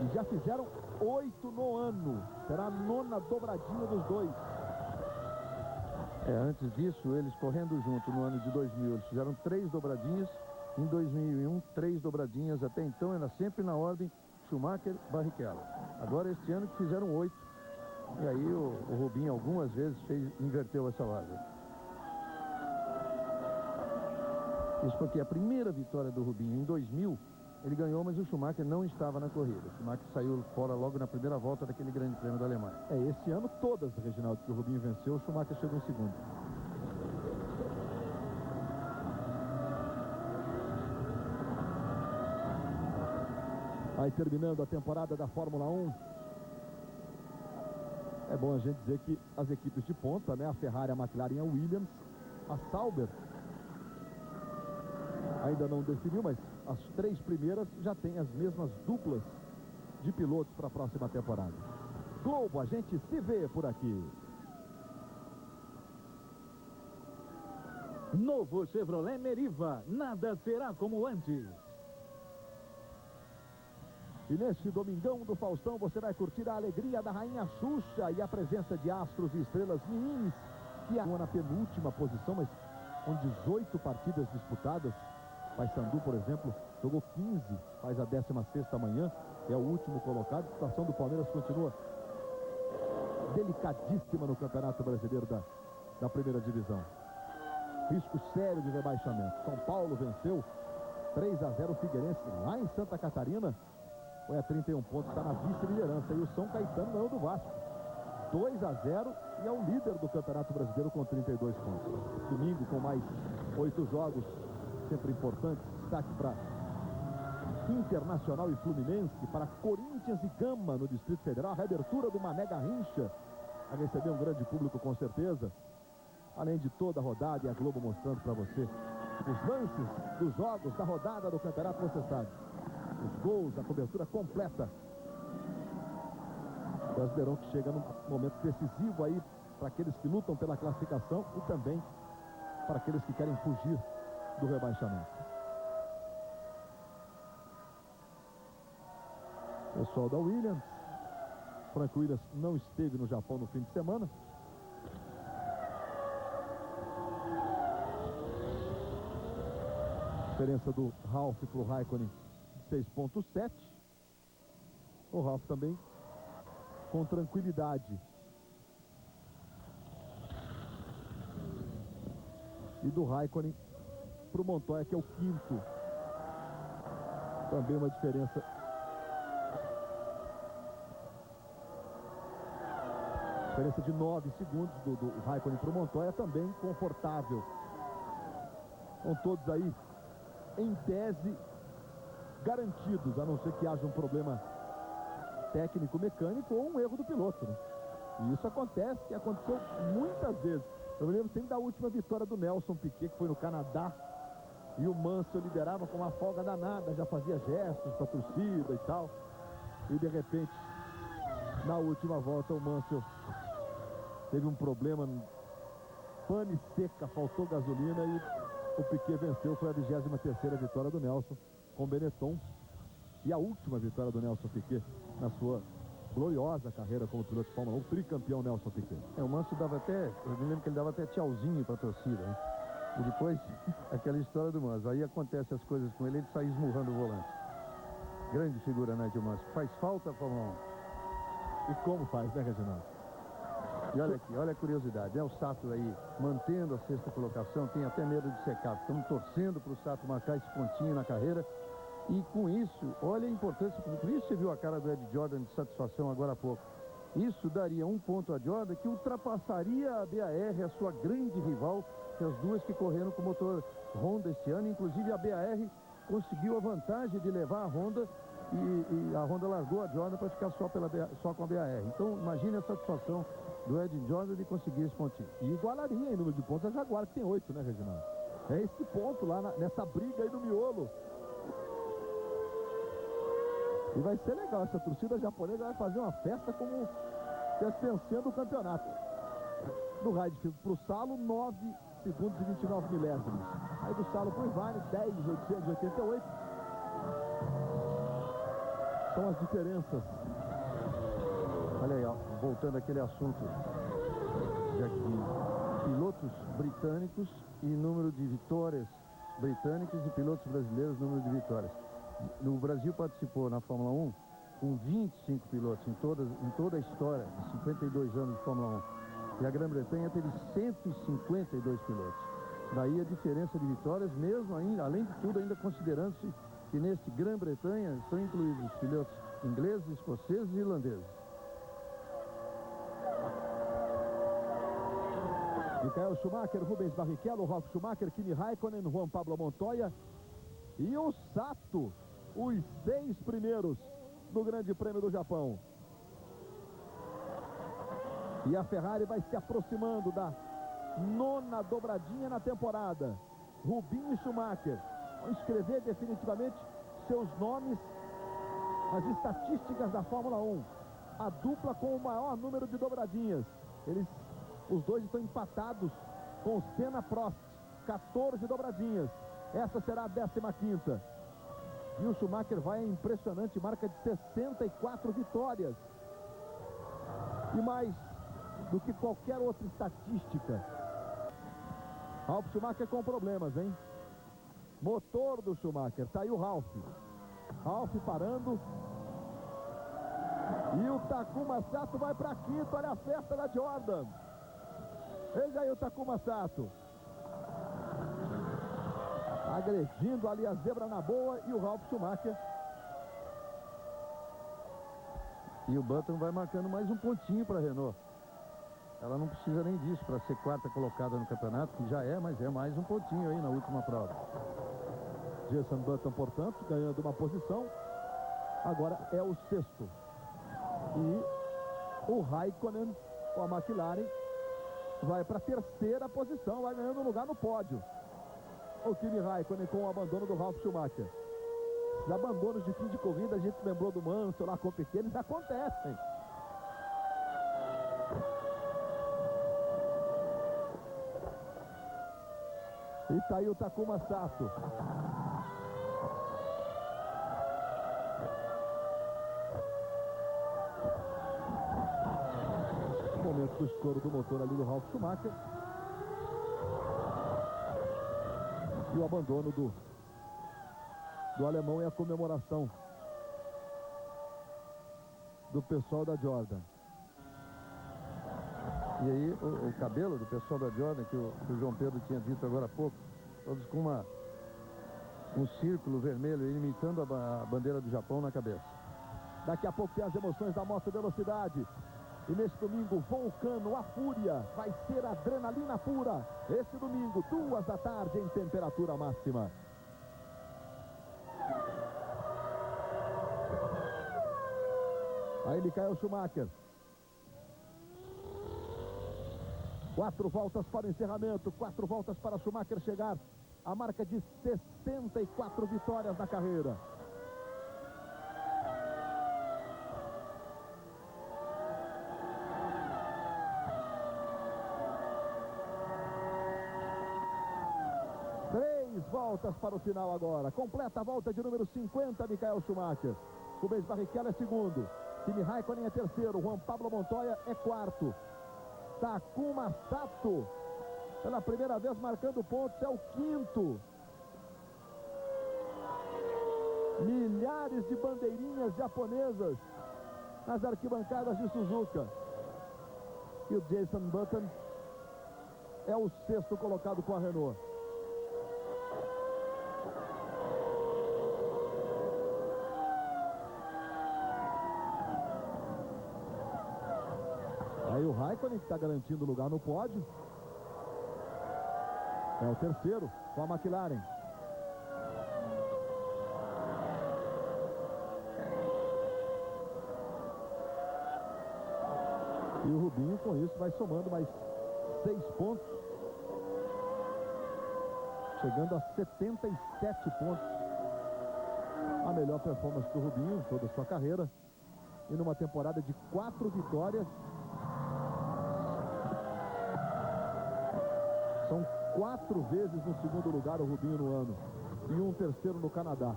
e já fizeram 8 no ano. Será a 9ª dobradinha dos dois. Antes disso, eles correndo junto no ano de 2000, eles fizeram 3 dobradinhas. Em 2001, 3 dobradinhas. Até então era sempre na ordem Schumacher, Barrichello. Agora este ano que fizeram 8. E aí o Rubinho algumas vezes inverteu essa ordem. Isso porque a primeira vitória do Rubinho em 2000, ele ganhou, mas o Schumacher não estava na corrida. O Schumacher saiu fora logo na primeira volta daquele Grande Prêmio da Alemanha. Esse ano todas, Reginaldo, que o Rubinho venceu, o Schumacher chegou em segundo. Aí terminando a temporada da Fórmula 1. É bom a gente dizer que as equipes de ponta, né? A Ferrari, a McLaren e a Williams, a Sauber ainda não definiu, mas as 3 primeiras já têm as mesmas duplas de pilotos para a próxima temporada. Globo, a gente se vê por aqui. Novo Chevrolet Meriva, nada será como antes. E neste domingão do Faustão você vai curtir a alegria da Rainha Xuxa e a presença de astros e estrelas mirins que atuam na penúltima posição, mas com 18 partidas disputadas. Paysandu, por exemplo, jogou 15, faz a 16ª amanhã, é o último colocado. A situação do Palmeiras continua delicadíssima no Campeonato Brasileiro da primeira divisão. Risco sério de rebaixamento. São Paulo venceu 3-0 o Figueirense lá em Santa Catarina. Foi a 31 pontos, está na vice-liderança. E o São Caetano ganhou do Vasco 2-0 e é o líder do Campeonato Brasileiro com 32 pontos. Domingo com mais 8 jogos. Sempre importante, destaque para Internacional e Fluminense, para Corinthians e Gama no Distrito Federal, a reabertura do Mané Garrincha, a receber um grande público com certeza, além de toda a rodada e a Globo mostrando para você os lances dos jogos da rodada do Campeonato, você sabe, os gols, a cobertura completa. O Brasileirão que chega num momento decisivo aí para aqueles que lutam pela classificação e também para aqueles que querem fugir do rebaixamento. Pessoal da Williams. Frank Williams não esteve no Japão no fim de semana. Diferença do Ralf para o Raikkonen 6,7. O Ralf também com tranquilidade. E do Raikkonen para o Montoya, que é o 5º. Também uma diferença. Diferença de 9 segundos do Raikkonen para o Montoya, também confortável. Estão todos aí, em tese, garantidos, a não ser que haja um problema técnico-mecânico ou um erro do piloto, né? E isso acontece, e aconteceu muitas vezes. Eu me lembro sempre da última vitória do Nelson Piquet, que foi no Canadá. E o Mansell liderava com uma folga danada, já fazia gestos para a torcida e tal. E de repente, na última volta, o Mansell teve um problema, pane seca, faltou gasolina e o Piquet venceu. Foi a 23ª vitória do Nelson com Benetton. E a última vitória do Nelson Piquet na sua gloriosa carreira como piloto de Fórmula 1, tricampeão Nelson Piquet. O Mansell dava até, eu me lembro que ele dava até tchauzinho para a torcida, né? E depois, aquela história do Mansell. Aí acontece as coisas com ele, ele sai esmurrando o volante. Grande figura, né, Nigel Mansell? Faz falta a Fórmula 1. E como faz, né, Reginaldo? E olha aqui, olha a curiosidade, né? O Sato aí mantendo a sexta colocação, tem até medo de secar. Estamos torcendo para o Sato marcar esse pontinho na carreira. E com isso, olha a importância, por isso você viu a cara do Ed Jordan de satisfação agora há pouco. Isso daria um ponto a Jordan, que ultrapassaria a BAR, a sua grande rival, que as duas que correram com o motor Honda este ano. Inclusive a BAR conseguiu a vantagem de levar a Honda e a Honda largou a Jordan para ficar só com a BAR. Então imagine a satisfação do Ed Jordan de conseguir esse pontinho. E igualaria em número de pontos a Jaguar, que tem 8, né, Reginaldo? É esse ponto lá nessa briga aí no miolo. E vai ser legal, essa torcida japonesa vai fazer uma festa como se vencendo o campeonato. No raio de para o Salo, 9 segundos e 29 milésimos. Aí do Salo para o Ivanes, 10,888. São as diferenças. Olha aí, ó, voltando àquele assunto de pilotos britânicos e número de vitórias britânicas e pilotos brasileiros, número de vitórias. No Brasil participou na Fórmula 1 com 25 pilotos em toda a história de 52 anos de Fórmula 1. E a Grã-Bretanha teve 152 pilotos. Daí a diferença de vitórias, mesmo ainda, além de tudo, ainda considerando-se que neste Grã-Bretanha estão incluídos os pilotos ingleses, escoceses e irlandeses. Michael Schumacher, Rubens Barrichello, Ralf Schumacher, Kimi Raikkonen, Juan Pablo Montoya e o Sato, os 6 primeiros do Grande Prêmio do Japão. E a Ferrari vai se aproximando da 9ª dobradinha na temporada. Rubinho e Schumacher vão escrever definitivamente seus nomes nas estatísticas da Fórmula 1. A dupla com o maior número de dobradinhas. Os dois estão empatados com Senna Prost, 14 dobradinhas. Essa será a 15ª. E o Schumacher vai a impressionante marca de 64 vitórias. E mais do que qualquer outra estatística. Ralf Schumacher com problemas, hein? Motor do Schumacher. Tá aí o Ralf. Ralf parando. E o Takuma Sato vai para quinto. Olha a festa da Jordan. Veja aí o Takuma Sato. Agredindo ali a zebra na boa. E o Ralf Schumacher. E o Button vai marcando mais um pontinho para a Renault. Ela não precisa nem disso para ser 4ª colocada no campeonato, que já é, mas é mais um pontinho aí na última prova. Jenson Button, portanto, ganhando uma posição. Agora é o 6º. E o Raikkonen, com a McLaren, vai para a 3ª posição, vai ganhando lugar no pódio. O Kimi Raikkonen com o abandono do Ralf Schumacher. Os abandonos de fim de corrida, a gente lembrou do Mansell lá com o Piquet, eles acontecem. E tá aí o Takuma Sato. Momento do estouro do motor ali do Ralf Schumacher. E o abandono do alemão e a comemoração do pessoal da Jordan. E aí o cabelo do pessoal da Jordan, que o João Pedro tinha dito agora há pouco, todos com um círculo vermelho imitando a bandeira do Japão na cabeça. Daqui a pouco tem as emoções da moto velocidade. E nesse domingo, Vulcano, a Fúria, vai ser adrenalina pura. Esse domingo, 2 da tarde, em temperatura máxima. Aí Michael Schumacher. 4 voltas para o encerramento, 4 voltas para Schumacher chegar à marca de 64 vitórias na carreira. Voltas para o final agora. Completa a volta de número 50, Michael Schumacher. Rubens Barrichello é 2º. Kimi Raikkonen é 3º. Juan Pablo Montoya é 4º. Takuma Sato, pela primeira vez marcando pontos, é o 5º. Milhares de bandeirinhas japonesas nas arquibancadas de Suzuka. E o Jason Button é o 6º colocado com a Renault. Aí o Raikkonen, que está garantindo lugar no pódio, é o 3º com a McLaren. E o Rubinho, com isso, vai somando mais 6 pontos, chegando a 77 pontos. A melhor performance do Rubinho em toda a sua carreira. E numa temporada de 4 vitórias. São 4 vezes no 2º lugar o Rubinho no ano. E um 3º no Canadá.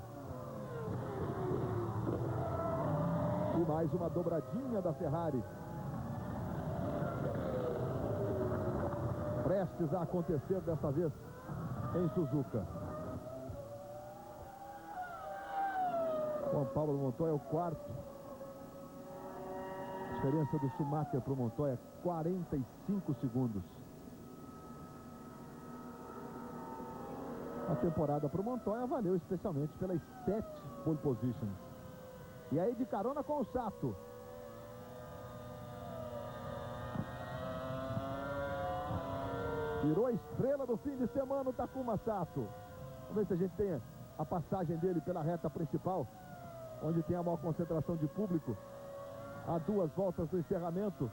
E mais uma dobradinha da Ferrari. Prestes a acontecer dessa vez em Suzuka. Juan Pablo Montoya é o 4º. Diferença do Schumacher para o Montoya, 45 segundos. A temporada para o Montoya valeu especialmente pelas 7 pole positions. E aí de carona com o Sato. Virou a estrela do fim de semana o Takuma Sato. Vamos ver se a gente tem a passagem dele pela reta principal, onde tem a maior concentração de público, a 2 voltas do encerramento.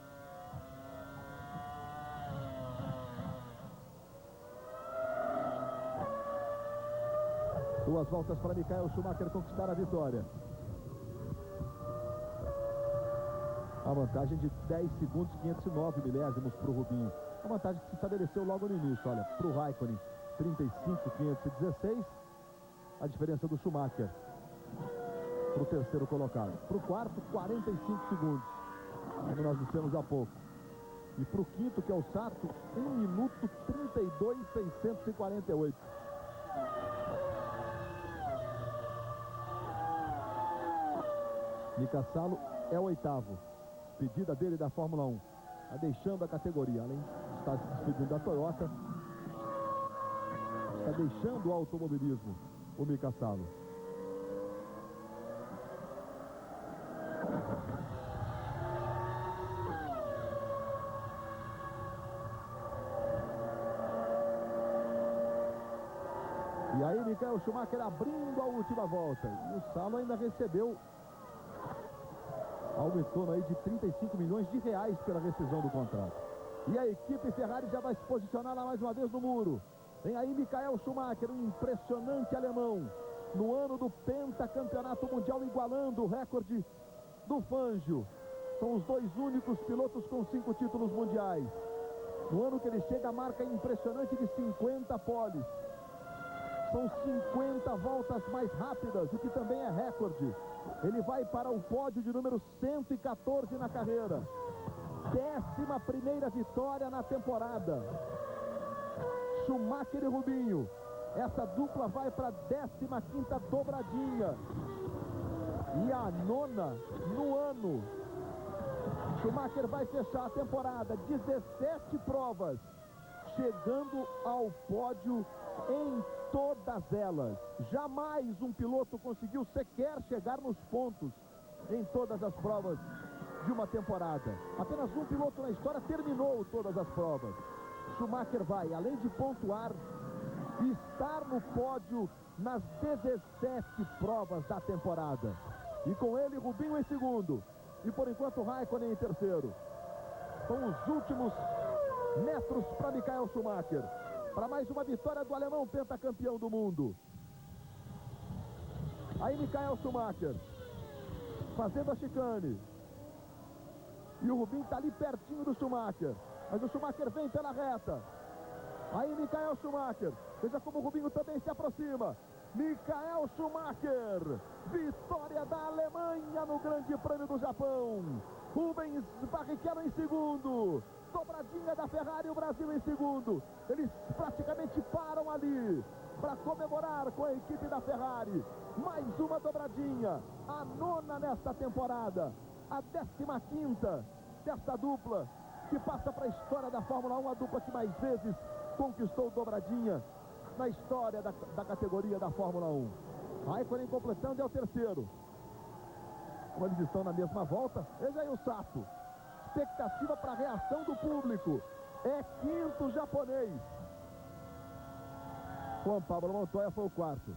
Duas voltas para Michael Schumacher conquistar a vitória. A vantagem de 10 segundos, 509 milésimos para o Rubinho. A vantagem que se estabeleceu logo no início. Olha, para o Raikkonen, 35, 516. A diferença do Schumacher para o 3º colocado. Para o 4º, 45 segundos, como nós dissemos há pouco. E para o 5º, que é o Sato, 1 minuto 32, 648. Mika Salo é o 8º. Despedida dele da Fórmula 1. Está deixando a categoria. Além de estar se despedindo da Toyota, está deixando o automobilismo, o Mika Salo. E aí Michael Schumacher abrindo a última volta. E o Salo ainda recebeu algo em torno aí de 35 milhões de reais pela rescisão do contrato. E a equipe Ferrari já vai se posicionar lá mais uma vez no muro. Vem aí Michael Schumacher, um impressionante alemão, no ano do pentacampeonato mundial, igualando o recorde do Fangio. São os 2 únicos pilotos com 5 títulos mundiais. No ano que ele chega, a marca impressionante de 50 poles. São 50 voltas mais rápidas, o que também é recorde. Ele vai para o pódio de número 114 na carreira. 11ª vitória na temporada. Schumacher e Rubinho. Essa dupla vai para a 15ª dobradinha. E a 9ª no ano. Schumacher vai fechar a temporada. 17 provas. Chegando ao pódio em todas elas. Jamais um piloto conseguiu sequer chegar nos pontos em todas as provas de uma temporada. Apenas um piloto na história terminou todas as provas. Schumacher vai, além de pontuar, estar no pódio nas 17 provas da temporada. E com ele, Rubinho em 2º. E por enquanto, Raikkonen em 3º. São os últimos metros para Michael Schumacher. Para mais uma vitória do alemão pentacampeão do mundo. Aí Michael Schumacher fazendo a chicane. E o Rubinho está ali pertinho do Schumacher. Mas o Schumacher vem pela reta. Aí Michael Schumacher. Veja como o Rubinho também se aproxima. Michael Schumacher, vitória da Alemanha no Grande Prêmio do Japão. Rubens Barrichello em segundo, dobradinha da Ferrari, o Brasil em segundo. Eles praticamente param ali para comemorar com a equipe da Ferrari. Mais uma dobradinha, a 9ª nesta temporada, a 15ª desta dupla que passa para a história da Fórmula 1, a dupla que mais vezes conquistou dobradinha na história da categoria da Fórmula 1. Raikkonen completando, é o terceiro. Como eles estão na mesma volta, veja aí o Sato. Expectativa para a reação do público. É quinto japonês. Juan Pablo Montoya foi o quarto.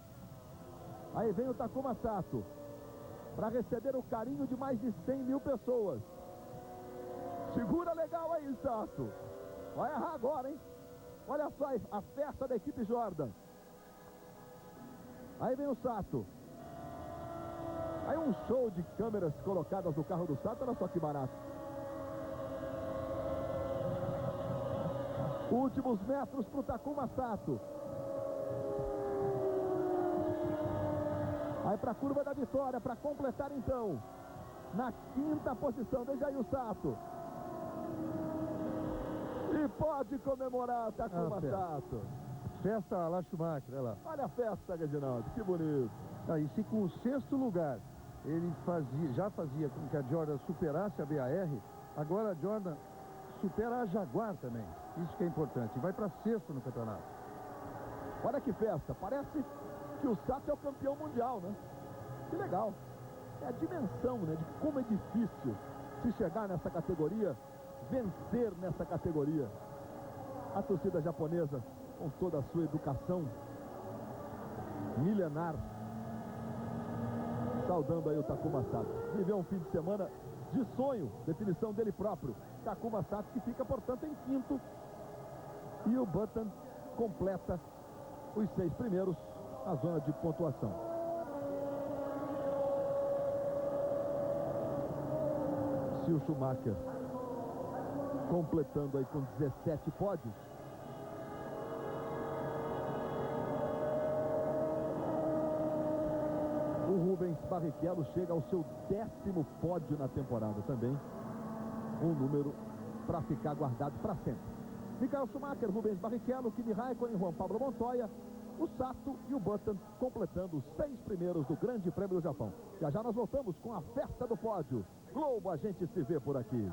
Aí vem o Takuma Sato para receber o carinho de mais de 100 mil pessoas. Segura legal aí, Sato. Vai errar agora, hein? Olha só a festa da equipe Jordan. Aí vem o Sato. Aí um show de câmeras colocadas no carro do Sato. Olha só que barato. Últimos metros para o Takuma Sato. Aí para a curva da vitória, para completar então. Na 5ª posição, veja aí o Sato. E pode comemorar Takuma Sato. Festa lá Schumacher, olha lá. Olha a festa, Reginaldo, que bonito. E se com o 6º lugar ele já fazia com que a Jordan superasse a BAR, agora a Jordan supera a Jaguar também. Isso que é importante. Vai para 6º no campeonato. Olha que festa. Parece que o Sato é o campeão mundial, né? Que legal. É a dimensão, né, de como é difícil se chegar nessa categoria, vencer nessa categoria. A torcida japonesa, com toda a sua educação milenar, saudando aí o Takuma Sato. Viveu um fim de semana de sonho, definição dele próprio. Takuma Sato, que fica, portanto, em quinto. E o Button completa os 6 primeiros na zona de pontuação. Se o Schumacher completando aí com 17 pódios, o Rubens Barrichello chega ao seu 10º pódio na temporada também. Um número para ficar guardado para sempre. Michael Schumacher, Rubens Barrichello, Kimi Raikkonen, Juan Pablo Montoya, o Sato e o Button completando os 6 primeiros do Grande Prêmio do Japão. Já já nós voltamos com a festa do pódio. Globo, a gente se vê por aqui.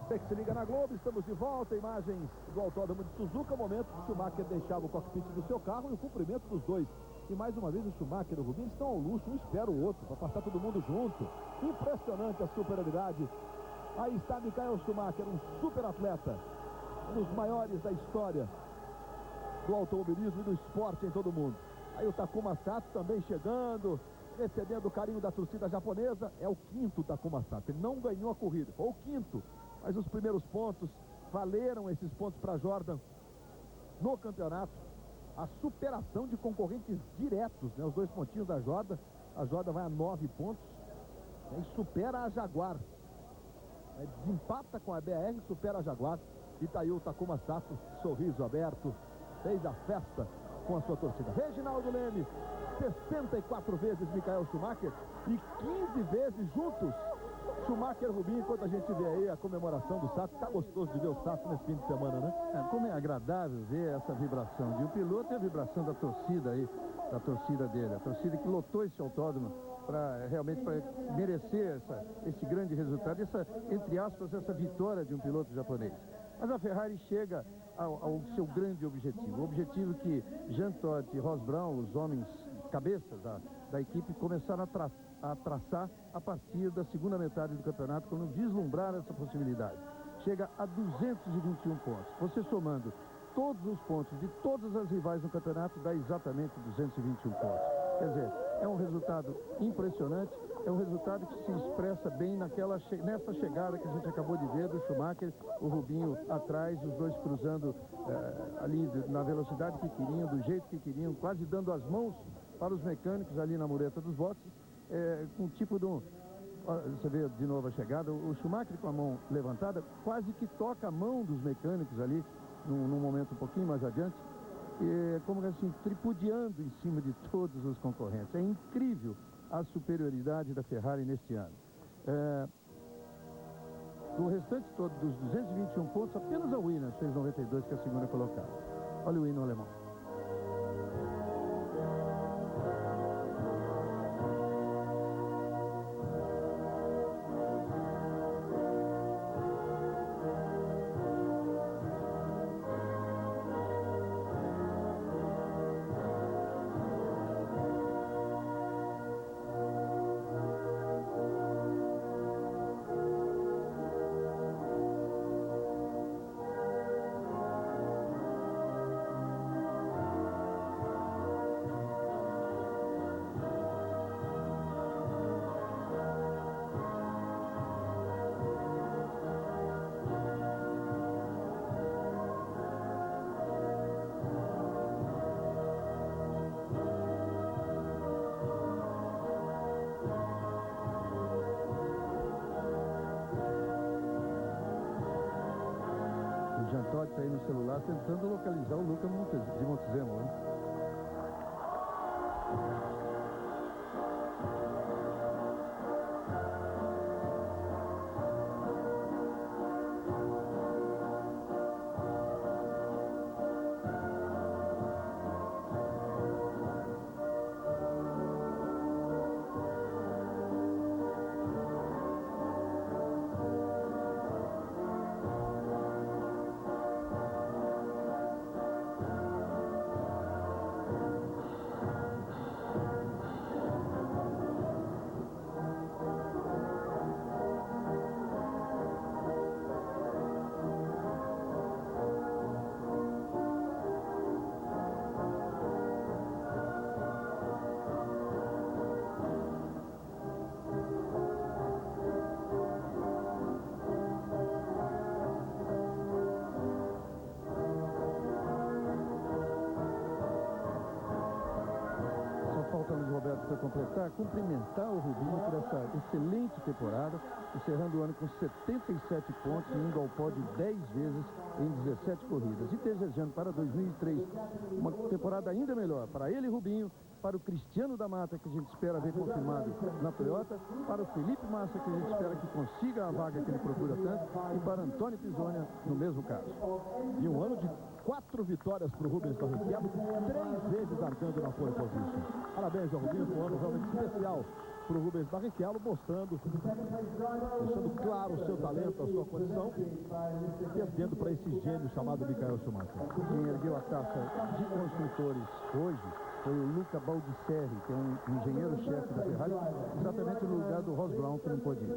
Você que se liga na Globo, estamos de volta. Imagens do Autódromo de Suzuka, momento que o Schumacher deixava o cockpit do seu carro e o cumprimento dos dois. E mais uma vez o Schumacher e o Rubinho estão ao luxo, um espera o outro, para passar todo mundo junto. Impressionante a superioridade. Aí está Michael Schumacher, um super atleta, um dos maiores da história do automobilismo e do esporte em todo o mundo. Aí o Takuma Sato também chegando, recebendo o carinho da torcida japonesa. É o 5º Takuma Sato, ele não ganhou a corrida, foi o 5º, mas os primeiros pontos valeram esses pontos para Jordan no campeonato. A superação de concorrentes diretos, né? Os 2 pontinhos da Jordan. A Jordan vai a 9 pontos, né? E supera a Jaguar, né? Desempata com a BR, supera a Jaguar. E tá aí o Takuma Sato, sorriso aberto, fez a festa com a sua torcida. Reginaldo Leme, 64 vezes Michael Schumacher e 15 vezes juntos Schumacher e Rubinho. Enquanto a gente vê aí a comemoração do Sato, tá gostoso de ver o Sato nesse fim de semana, né? Como é agradável ver essa vibração de um piloto e a vibração da torcida aí, da torcida dele, a torcida que lotou esse autódromo para realmente merecer esse grande resultado, essa, entre aspas, essa vitória de um piloto japonês. Mas a Ferrari chega ao seu grande objetivo, o objetivo que Jean Todt e Ross Brown, os homens cabeças da equipe, começaram a traçar a partir da segunda metade do campeonato, quando vislumbraram essa possibilidade. Chega a 221 pontos. Você somando todos os pontos de todas as rivais no campeonato, dá exatamente 221 pontos. Quer dizer, é um resultado impressionante, é um resultado que se expressa bem nessa chegada que a gente acabou de ver do Schumacher, o Rubinho atrás, os dois cruzando ali na velocidade que queriam, do jeito que queriam, quase dando as mãos para os mecânicos ali na mureta dos boxes, com um tipo de um... Você vê de novo a chegada, o Schumacher com a mão levantada, quase que toca a mão dos mecânicos ali, num momento um pouquinho mais adiante. como assim, tripudiando em cima de todos os concorrentes. É incrível a superioridade da Ferrari neste ano. Do restante todo dos 221 pontos, apenas a Williams fez 92, que é a segunda colocada. Olha o hino alemão. Jean Todt está aí no celular tentando localizar o Luca de Montezemolo, né? Falta Luiz Roberto para completar, cumprimentar o Rubinho por essa excelente temporada, encerrando o ano com 77 pontos, indo ao pódio 10 vezes em 17 corridas. E desejando para 2003 uma temporada ainda melhor para ele, Rubinho, para o Cristiano da Mata, que a gente espera ver confirmado na Toyota, para o Felipe Massa, que a gente espera que consiga a vaga que ele procura tanto, e para Antônio Pisonia, no mesmo caso. E um ano de 4 vitórias para o Rubens Barrichello, 3 vezes largando na pole position. Parabéns ao Rubinho, um ano realmente especial para o Rubens Barrichello, mostrando, deixando claro o seu talento, a sua condição, perdendo para esse gênio chamado Michael Schumacher. Quem ergueu a taça de construtores hoje foi o Luca Baldisserri, que é um engenheiro-chefe da Ferrari, exatamente no lugar do Ross Brown, que não pôde ir.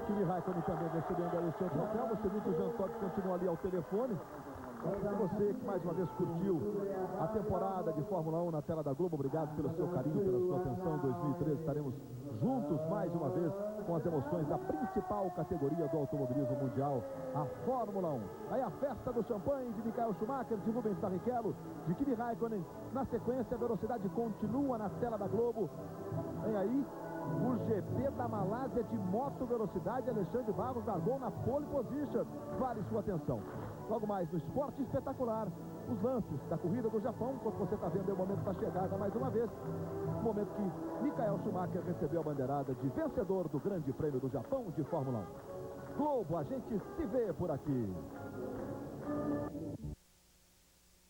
Kimi Raikkonen também recebendo ali o seu troféu. Você viu que o Jean Todt continua ali ao telefone. E você que mais uma vez curtiu a temporada de Fórmula 1 na tela da Globo, obrigado pelo seu carinho, pela sua atenção. 2013 estaremos juntos mais uma vez com as emoções da principal categoria do automobilismo mundial, a Fórmula 1. Aí a festa do champanhe de Michael Schumacher, de Rubens Barrichello, de Kimi Raikkonen. Na sequência, a velocidade continua na tela da Globo. Vem aí o GP da Malásia de moto velocidade. Alexandre Barros largou na pole position. Vale sua atenção. Logo mais no Esporte Espetacular, os lances da corrida do Japão, enquanto você está vendo o momento da chegada mais uma vez, o momento que Michael Schumacher recebeu a bandeirada de vencedor do Grande Prêmio do Japão de Fórmula 1. Globo, a gente se vê por aqui.